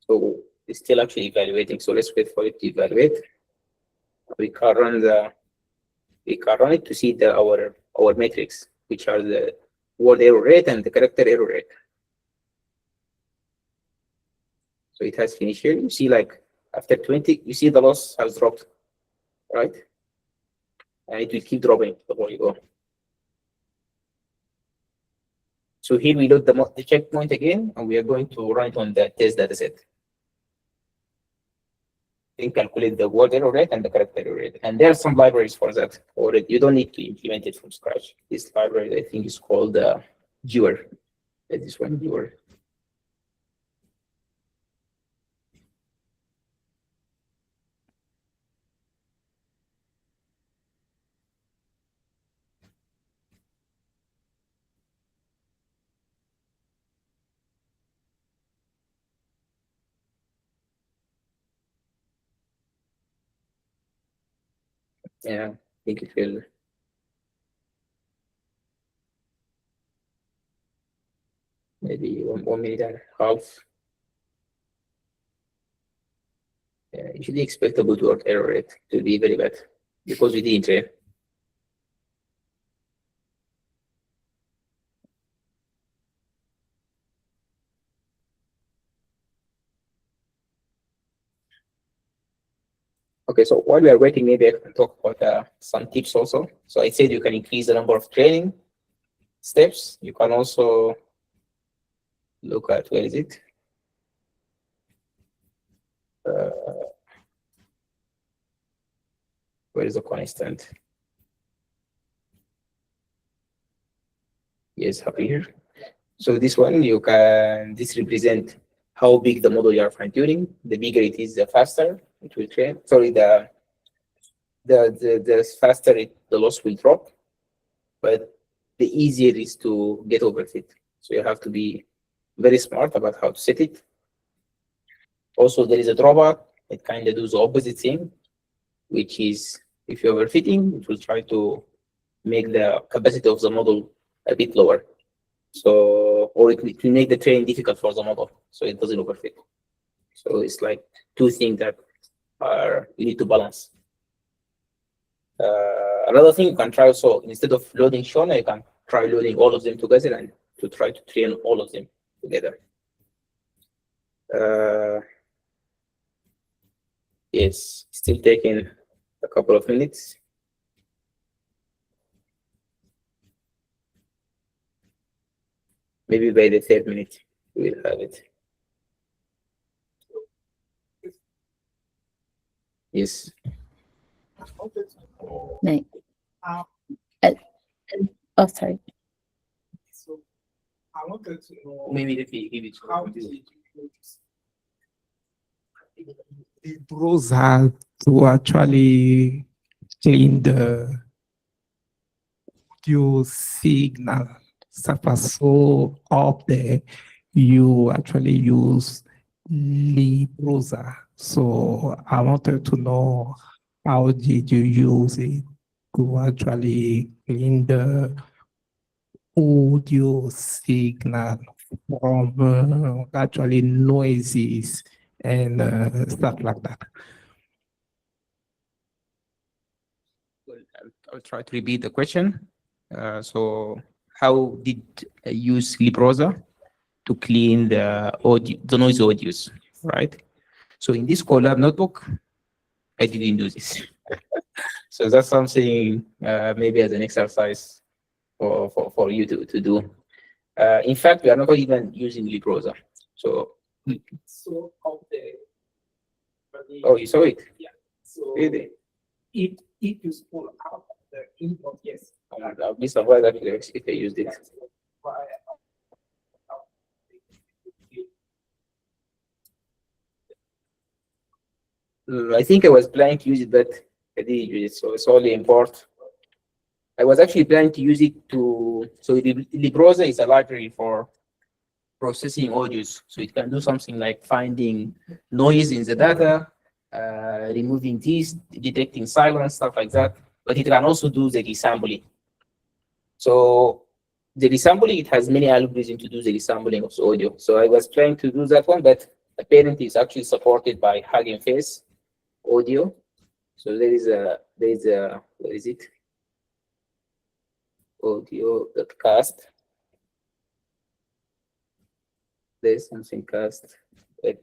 [SPEAKER 4] So it's still actually evaluating. So let's wait for it to evaluate. We can run it to see our metrics, which are the word error rate and the character error rate. So it has finished here. You see, like after 20, you see the loss has dropped, right? And it will keep dropping the more you go. So here we load the checkpoint again, and we are going to run it on the test dataset. Then calculate the word error rate and the character error rate. And there are some libraries for that already. You don't need to implement it from scratch. This library, I think, is called Viewer. That is one Viewer. Yeah, I think it will. Maybe 1 minute and a half. Yeah, you should expect the bootword error rate to be very bad because we didn't train. Okay, so while we are waiting, maybe I can talk about some tips also. So I said you can increase the number of training steps. You can also look at, where is it? Where is the constant? Yes, up here. So this one, this represent how big the model you are fine tuning. The bigger it is, the faster it will train. Sorry, the faster the loss will drop, but the easier it is to get overfit. So you have to be very smart about how to set it. Also, there is a drawback. It kind of does the opposite thing, which is if you're overfitting, it will try to make the capacity of the model a bit lower. So, or it will make the training difficult for the model, so it doesn't overfit. So it's like two things that you need to balance. Another thing you can try also, instead of loading Shona, you can try loading all of them together and to try to train all of them together. Yes, still taking a couple of minutes. Maybe by the 3rd minute, we'll have it. Yes.
[SPEAKER 1] Nice. Oh, sorry.
[SPEAKER 8] So I wanted to know
[SPEAKER 4] Maybe if you give it
[SPEAKER 8] how did you use the browser to actually clean the audio signal surface. So up there, you actually use the browser. So I wanted to know how did you use it to actually clean the audio signal from actually noises and stuff like that.
[SPEAKER 4] Well, I'll try to repeat the question. So how did I use Librosa to clean the audio, the noise audios, right? So in this Colab notebook, I didn't do this. So that's something maybe as an exercise for you to do. In fact, we are not even using Librosa. So out there, Oh, you saw it?
[SPEAKER 7] Yeah. So
[SPEAKER 4] Really?
[SPEAKER 7] if you scroll out the input, yes.
[SPEAKER 4] I'll be surprised actually if they used it. I think I was planning to use it, but I didn't use it, so it's only import. I was actually planning to use it to, so the browser is a library for processing audios. So it can do something like finding noise in the data, removing these, detecting silence, stuff like that. But it can also do the resampling. So the resampling, it has many algorithms to do the resampling of the audio. So I was trying to do that one, but apparently it's actually supported by Hugging Face audio. So there is a, where is it? Audio.cast. There's something cast. But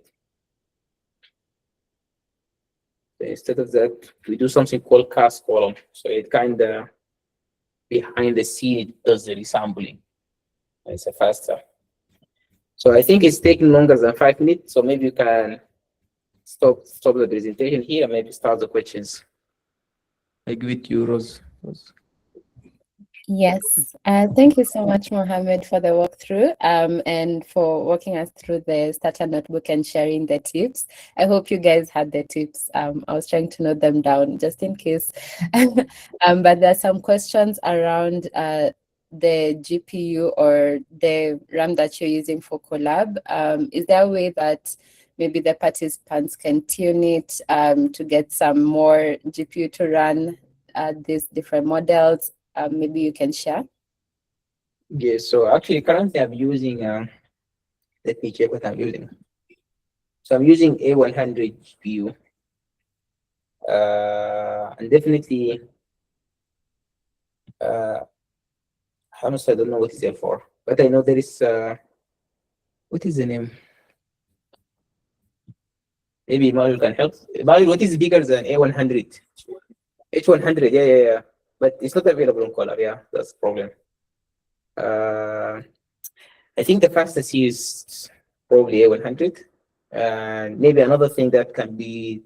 [SPEAKER 4] instead of that, we do something called cast column. So it kind of behind the scene, it does the resampling. It's a faster. So I think it's taking longer than 5 minutes. So maybe you can stop the presentation here and maybe start the questions. I give it to you, Rose.
[SPEAKER 1] Yes, thank you so much, Mohammed, for the walkthrough and for walking us through the starter notebook and sharing the tips. I hope you guys had the tips. I was trying to note them down just in case. But there are some questions around the GPU or the RAM that you're using for Collab. Is there a way that maybe the participants can tune it to get some more GPU to run these different models? Maybe you can share.
[SPEAKER 4] Yes, so actually currently I'm using, let me check what I'm using. So I'm using A100 GPU. And definitely, honestly, I don't know what it's there for, but I know there is, what is the name? Maybe Mario can help. Mario, what is bigger than A100? H100, yeah. But it's not available on Colab, yeah, that's the problem. I think the fastest is probably A100. And maybe another thing that can be,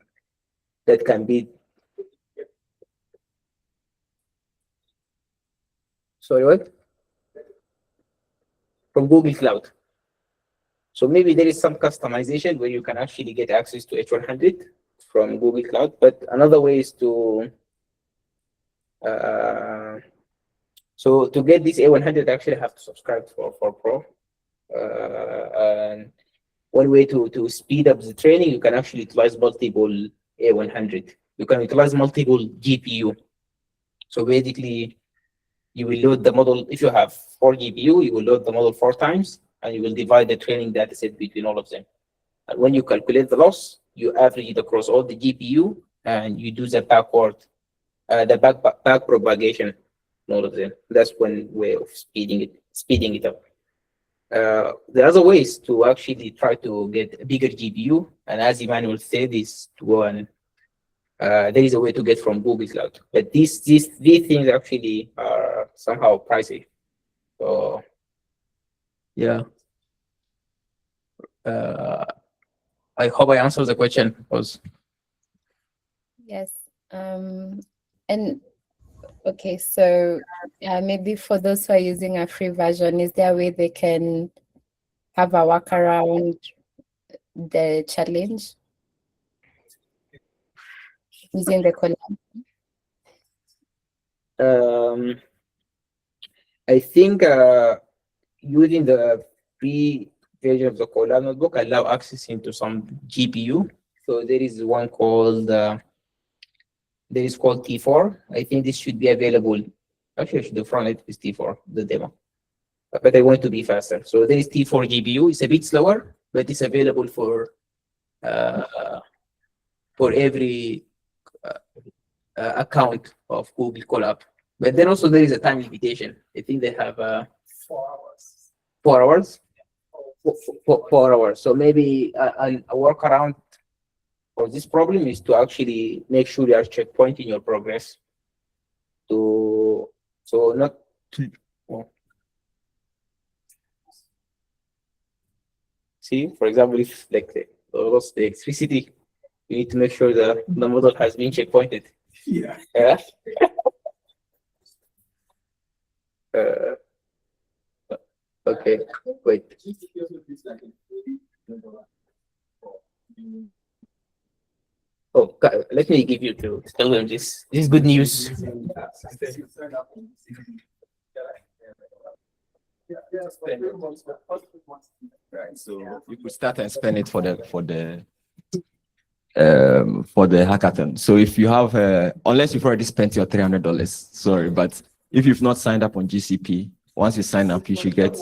[SPEAKER 4] sorry, what? From Google Cloud. So maybe there is some customization where you can actually get access to H100 from Google Cloud. But another way is to, so to get this A100, actually have to subscribe for Pro. And one way to speed up the training, you can actually utilize multiple A100. You can utilize multiple GPU. So basically, you will load the model. If you have 4 GPU, you will load the model 4 times, and you will divide the training data set between all of them. And when you calculate the loss, you average it across all the GPU, and you do the backward, back propagation in all of them. That's one way of speeding it up. The other way is to actually try to get a bigger GPU, and as Emmanuel said, is to go and there is a way to get from Google Cloud, but these things actually are somehow pricey. So yeah, I hope I answered the question. Because
[SPEAKER 1] Yes. And okay, so maybe for those who are using a free version, is there a way they can have a workaround the challenge using the Collab?
[SPEAKER 4] I think using the free version of the Collab notebook allow access into some GPU. So there is one called T4. I think this should be available. Actually, I should have run it with T4, the demo. But I want it to be faster. So there is T4 GPU. It's a bit slower, but it's available for every account of Google Colab. But then also there is a time limitation. I think they have
[SPEAKER 7] 4 hours.
[SPEAKER 4] 4 hours. 4 hours. So maybe a workaround for this problem is to actually make sure you are checkpointing your progress. So not to, see, for example, if like lost the electricity, you need to make sure that the model has been checkpointed.
[SPEAKER 7] Yeah.
[SPEAKER 4] Yeah. Uh, okay, wait. Oh, let me give you to tell them this. This is good news.
[SPEAKER 9] Right. So you could start and spend it for the hackathon. So if you have unless you've already spent your $300, sorry, but if you've not signed up on GCP, once you sign up, you should get.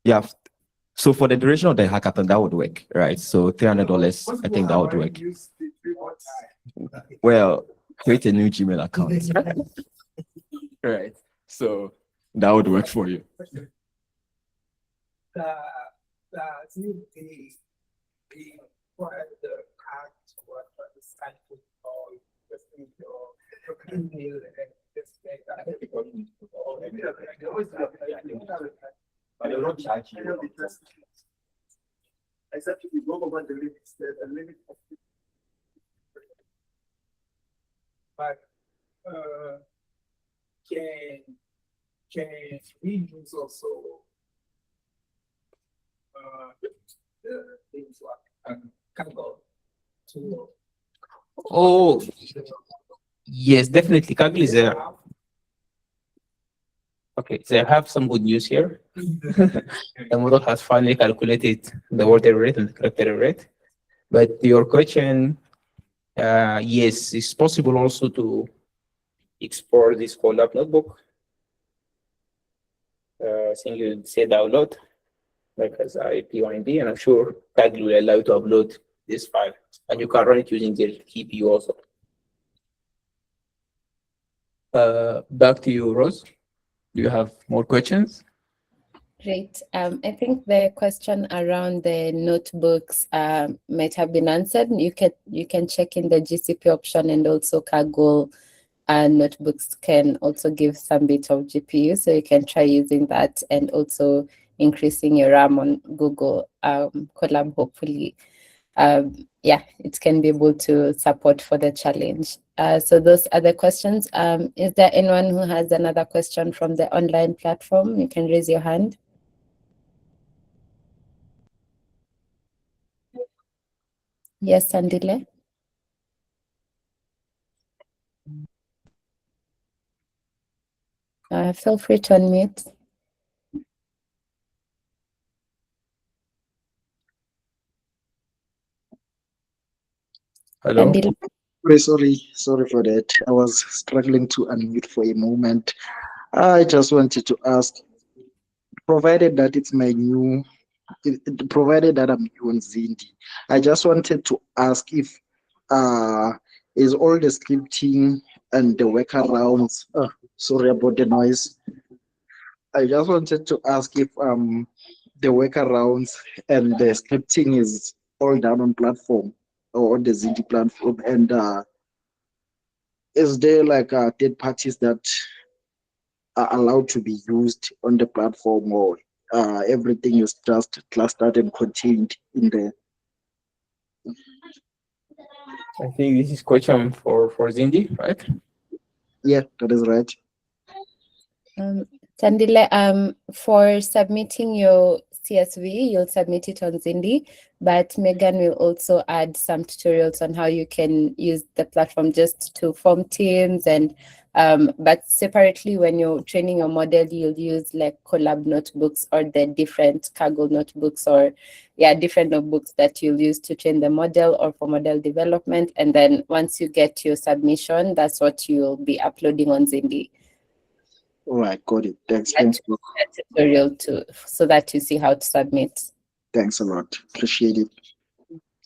[SPEAKER 9] Yeah. So for the duration of the hackathon, that would work, right? So $300, I think that would work. Well, create a new Gmail account. Right. So that would work for you.
[SPEAKER 7] But they don't charge you. Except if you go over the limits, there's a limit of. But can we use also the things like Kaggle to?
[SPEAKER 4] Oh, yes, definitely. Kaggle is there. Okay, so I have some good news here. The model has finally calculated the word error rate and the character error rate. But your question, yes, it's possible also to export this Colab notebook. I think you say download, like as IPYND, and I'm sure Kaggle will allow you to upload this file, and you can run it using the GPU also. Back to you, Rose. Do you have more questions?
[SPEAKER 1] Great. I think the question around the notebooks might have been answered. You can check in the GCP option, and also Kaggle notebooks can also give some bit of GPU, so you can try using that, and also increasing your RAM on Google Colab. Hopefully, yeah, it can be able to support for the challenge. So those are the questions. Is there anyone who has another question from the online platform? You can raise your hand. Yes, Sandile. Feel free to unmute.
[SPEAKER 4] Hello.
[SPEAKER 1] Sandile.
[SPEAKER 10] Sorry for that. I was struggling to unmute for a moment. I just wanted to ask, provided that it's my new, provided that I'm new on Zindi, I just wanted to ask if is all the scripting and the workarounds. Sorry about the noise. I just wanted to ask if the workarounds and the scripting is all done on platform or on the Zindi platform, and is there like third parties that are allowed to be used on the platform, or everything is just clustered and contained in there?
[SPEAKER 4] I think this is question for Zindi, right?
[SPEAKER 10] Yeah, that is right.
[SPEAKER 1] Sandile, for submitting your CSV, you'll submit it on Zindi, but Megan will also add some tutorials on how you can use the platform just to form teams, and but separately when you're training your model, you'll use like Colab notebooks or the different Kaggle notebooks, or different notebooks that you'll use to train the model or for model development. And then once you get your submission, that's what you'll be uploading on Zindi.
[SPEAKER 10] All right, got it. Thanks.
[SPEAKER 1] Thanks. A tutorial too, so that you see how to submit.
[SPEAKER 10] Thanks a lot. Appreciate it.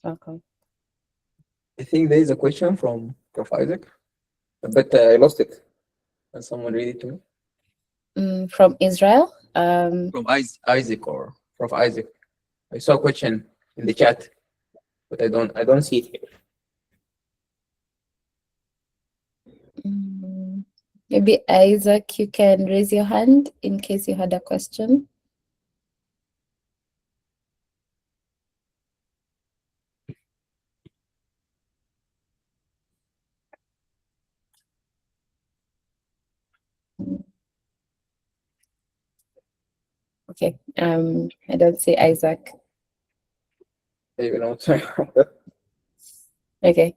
[SPEAKER 1] Okay.
[SPEAKER 4] I think there is a question from Prof. Isaac, but I lost it. Can someone read it to me?
[SPEAKER 1] From Israel.
[SPEAKER 4] From Isaac or Prof. Isaac. I saw a question in the chat, but I don't see it here.
[SPEAKER 1] Maybe Isaac, you can raise your hand in case you had a question. Okay. I don't see Isaac.
[SPEAKER 4] You know,
[SPEAKER 1] Okay.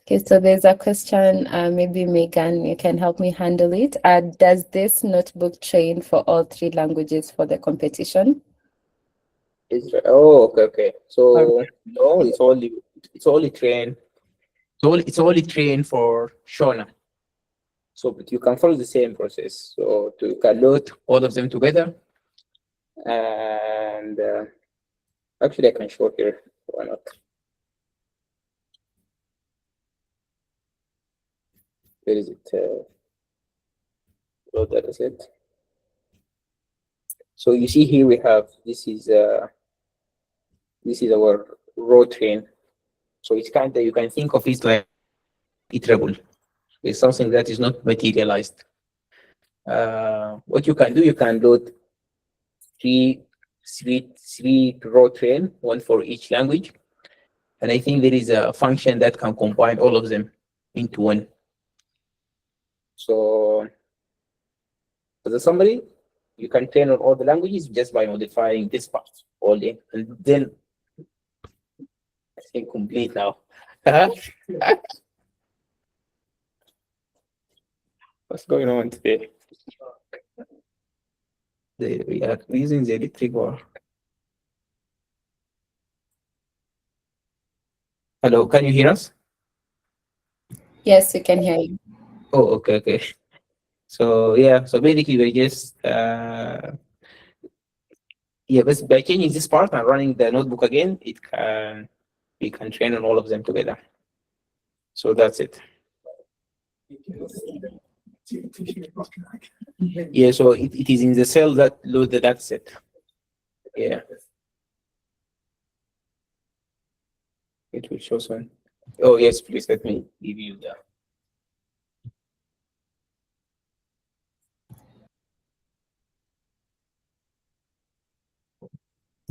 [SPEAKER 1] Okay, so there's a question, maybe Megan, you can help me handle it. Does this notebook train for all 3 languages for the competition?
[SPEAKER 4] oh, okay. So no, it's only trained. It's only trained for Shona. So, but you can follow the same process. So you can load all of them together, and actually I can show here. Why not? Where is it? Load data set. So you see here we have this is our raw train. So it's kind of, you can think of it like iterable. It's something that is not materialized. What you can do, you can load three raw train, one for each language. And I think there is a function that can combine all of them into one. So as a summary, you can train on all the languages just by modifying this part only. And then I think complete now. What's going on today? We are using the electric bar. Hello, can you hear us?
[SPEAKER 1] Yes, we can hear you.
[SPEAKER 4] Oh, okay. So yeah, so basically we just but by changing this part and running the notebook again, we can train on all of them together. So that's it. Yeah, so it is in the cell that load the dataset. Yeah. It will show some. Oh yes, please let me give you the.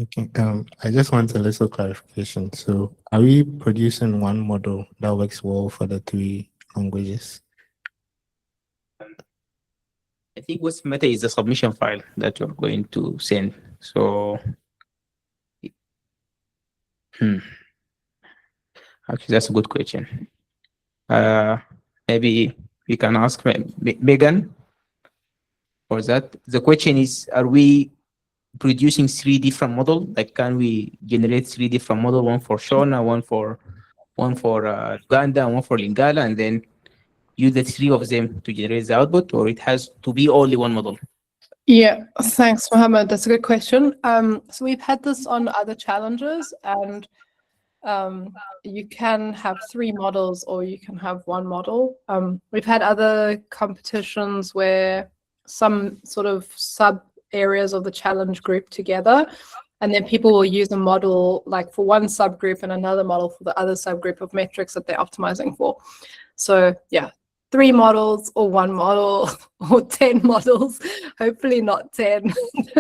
[SPEAKER 11] Okay, I just want a little clarification. So, are we producing one model that works well for the 3 languages?
[SPEAKER 4] I think what's matter is the submission file that you're going to send. So, actually, that's a good question. Maybe we can ask Megan for that. The question is, are we producing 3 different models? Like, can we generate 3 different models? One for Shona, one for Uganda, and one for Lingala, and then use the 3 of them to generate the output, or it has to be only one model?
[SPEAKER 2] Yeah, thanks, Mohammed. That's a good question. So we've had this on other challenges, and you can have 3 models or you can have 1 model. We've had other competitions where some sort of sub areas of the challenge group together, and then people will use a model like for one subgroup and another model for the other subgroup of metrics that they're optimizing for. So yeah, 3 models or 1 model or 10 models. Hopefully not 10.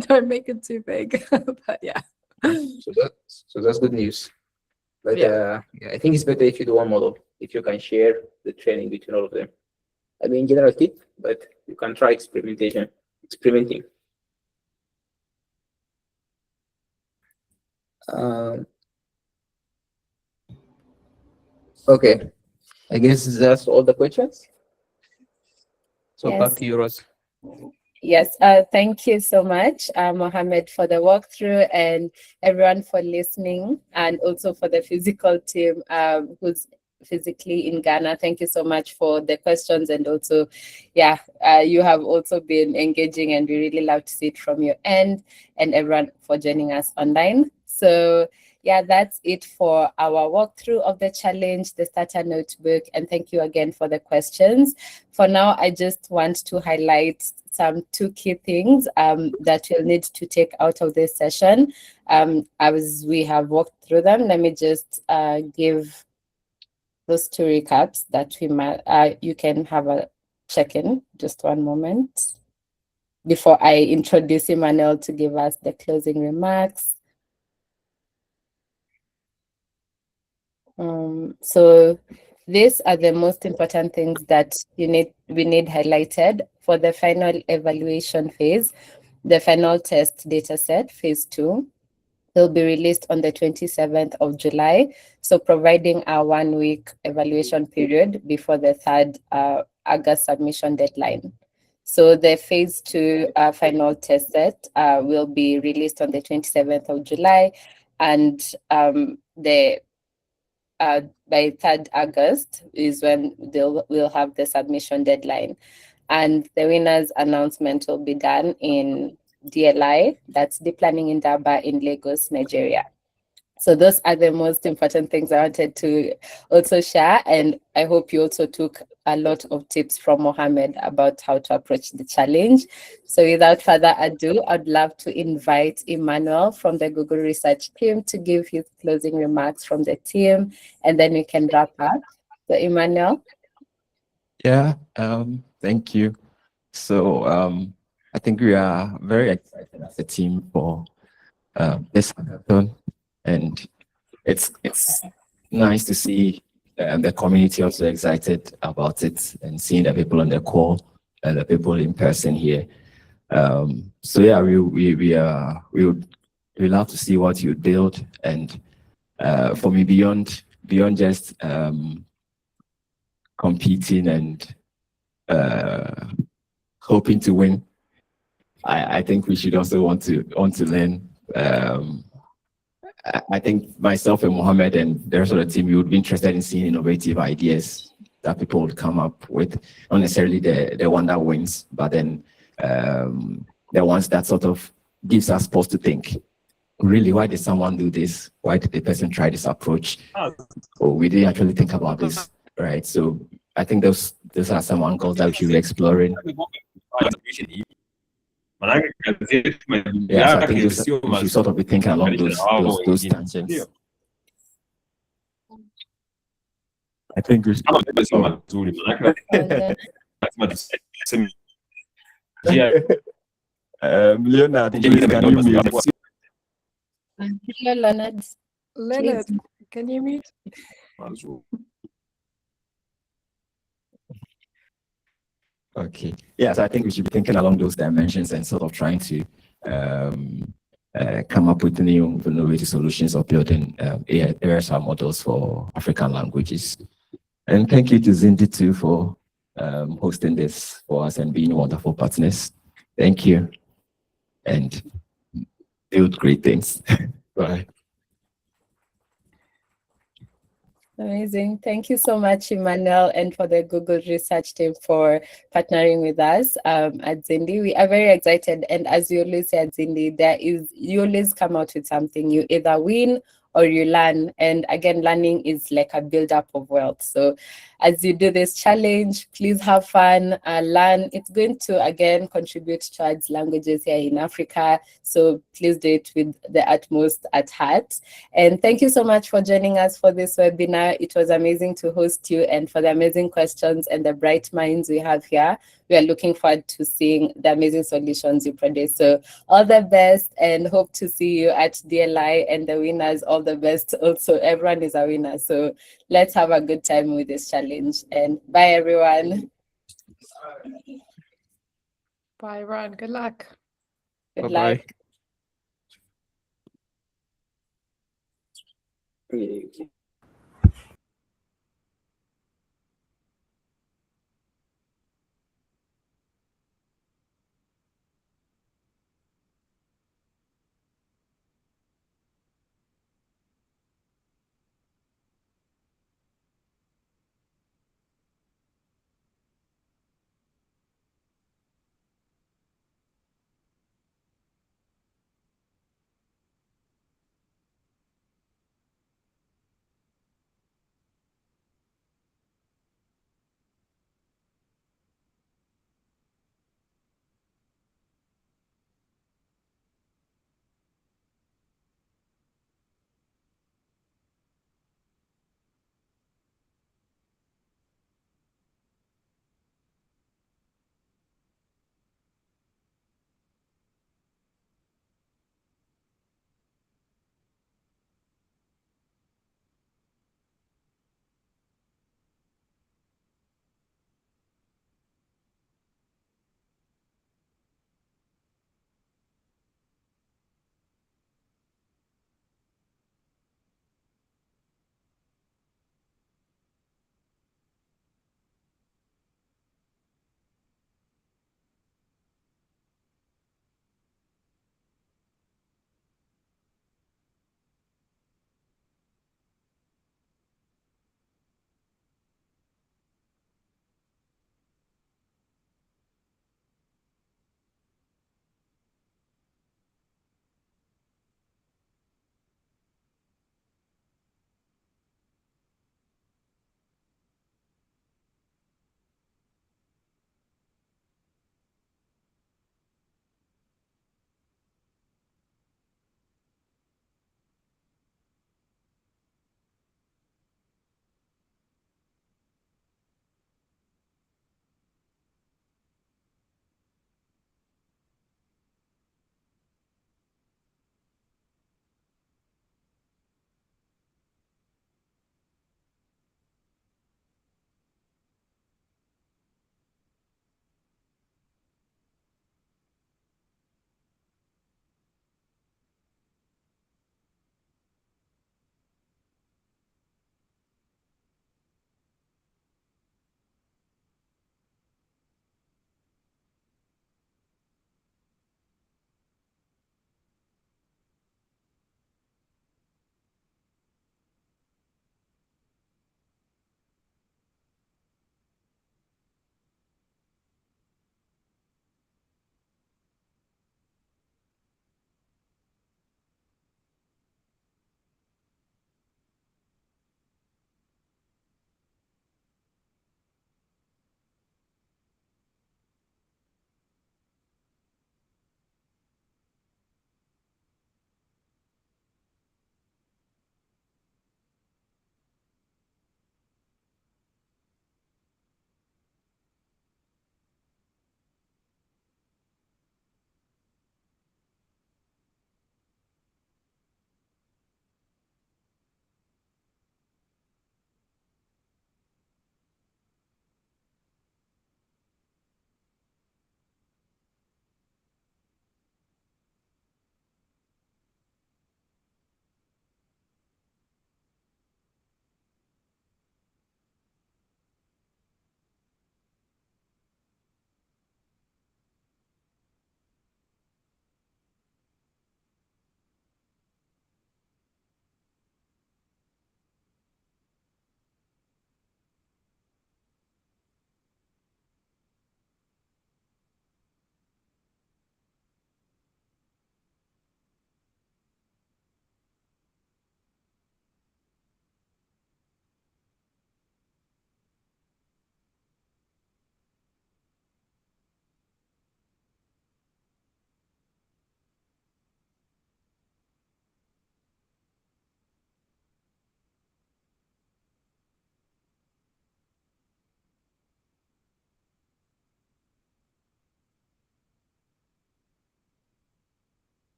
[SPEAKER 2] Don't make it too big. But yeah.
[SPEAKER 4] So that's good news. But yeah, I think it's better if you do 1 model, if you can share the training between all of them. I mean, general tip, but you can try experimenting. Okay, I guess that's all the questions. So
[SPEAKER 1] Yes.
[SPEAKER 4] back to you, Rose.
[SPEAKER 1] Yes, thank you so much, Mohammed, for the walkthrough, and everyone for listening, and also for the physical team who's physically in Ghana. Thank you so much for the questions, and also, you have also been engaging, and we really love to see it from your end, and everyone for joining us online. So yeah, that's it for our walkthrough of the challenge, the starter notebook, and thank you again for the questions. For now, I just want to highlight some 2 key things that you'll need to take out of this session. As we have walked through them, let me just give those 2 recaps that we might, you can have a check-in. Just one moment before I introduce Emmanuel to give us the closing remarks. So These are the most important things that we need highlighted for the final evaluation phase. The final test data set, phase 2, will be released on the 27th of July. So providing a 1-week evaluation period before the 3rd August submission deadline. So the phase 2 final test set will be released on the 27th of July, and by 3rd August is when we'll have the submission deadline. And the winner's announcement will be done in DLI, that's Deep Learning in Daba in Lagos, Nigeria. So those are the most important things I wanted to also share. And I hope you also took a lot of tips from Mohammed about how to approach the challenge. So without further ado, I'd love to invite Emmanuel from the Google Research team to give his closing remarks from the team, and then we can wrap up. So Emmanuel.
[SPEAKER 9] Yeah, thank you. So I think we are very excited as a team for this hackathon, and it's nice to see the community also excited about it, and seeing the people on the call and the people in person here. So yeah, we would love to see what you build, and for me, beyond just competing and hoping to win, I think we should also want to learn. I think myself and Mohammed and the rest of the team, we would be interested in seeing innovative ideas that people would come up with, not necessarily the one that wins, but then the ones that sort of gives us pause to think. Really, why did someone do this? Why did the person try this approach? Or we didn't actually think about this, right? So I think those are some angles that we should be exploring. Yeah, so I think we should sort of be thinking along those tangents. I think we should. Leonard, can you mute?
[SPEAKER 1] Hello, Leonard.
[SPEAKER 2] Leonard, can you mute?
[SPEAKER 9] Okay. Yeah, so I think we should be thinking along those dimensions and sort of trying to come up with new innovative solutions of building ASR models for African languages. And thank you to Zindi too for hosting this for us and being wonderful partners. Thank you. And build great things. Bye.
[SPEAKER 1] Amazing. Thank you so much, Emmanuel, and for the Google Research team for partnering with us at Zindi. We are very excited. And as you always say at Zindi, you always come out with something. You either win or you learn. And again, learning is like a build-up of wealth. So as you do this challenge, please have fun, learn. It's going to, again, contribute towards languages here in Africa. So please do it with the utmost at heart. And thank you so much for joining us for this webinar. It was amazing to host you, and for the amazing questions and the bright minds we have here. We are looking forward to seeing the amazing solutions you produce. So all the best, and hope to see you at DLI, and the winners, all the best. Also, everyone is a winner. So let's have a good time with this challenge. And bye, everyone.
[SPEAKER 2] Bye, everyone. Good luck.
[SPEAKER 1] Good luck.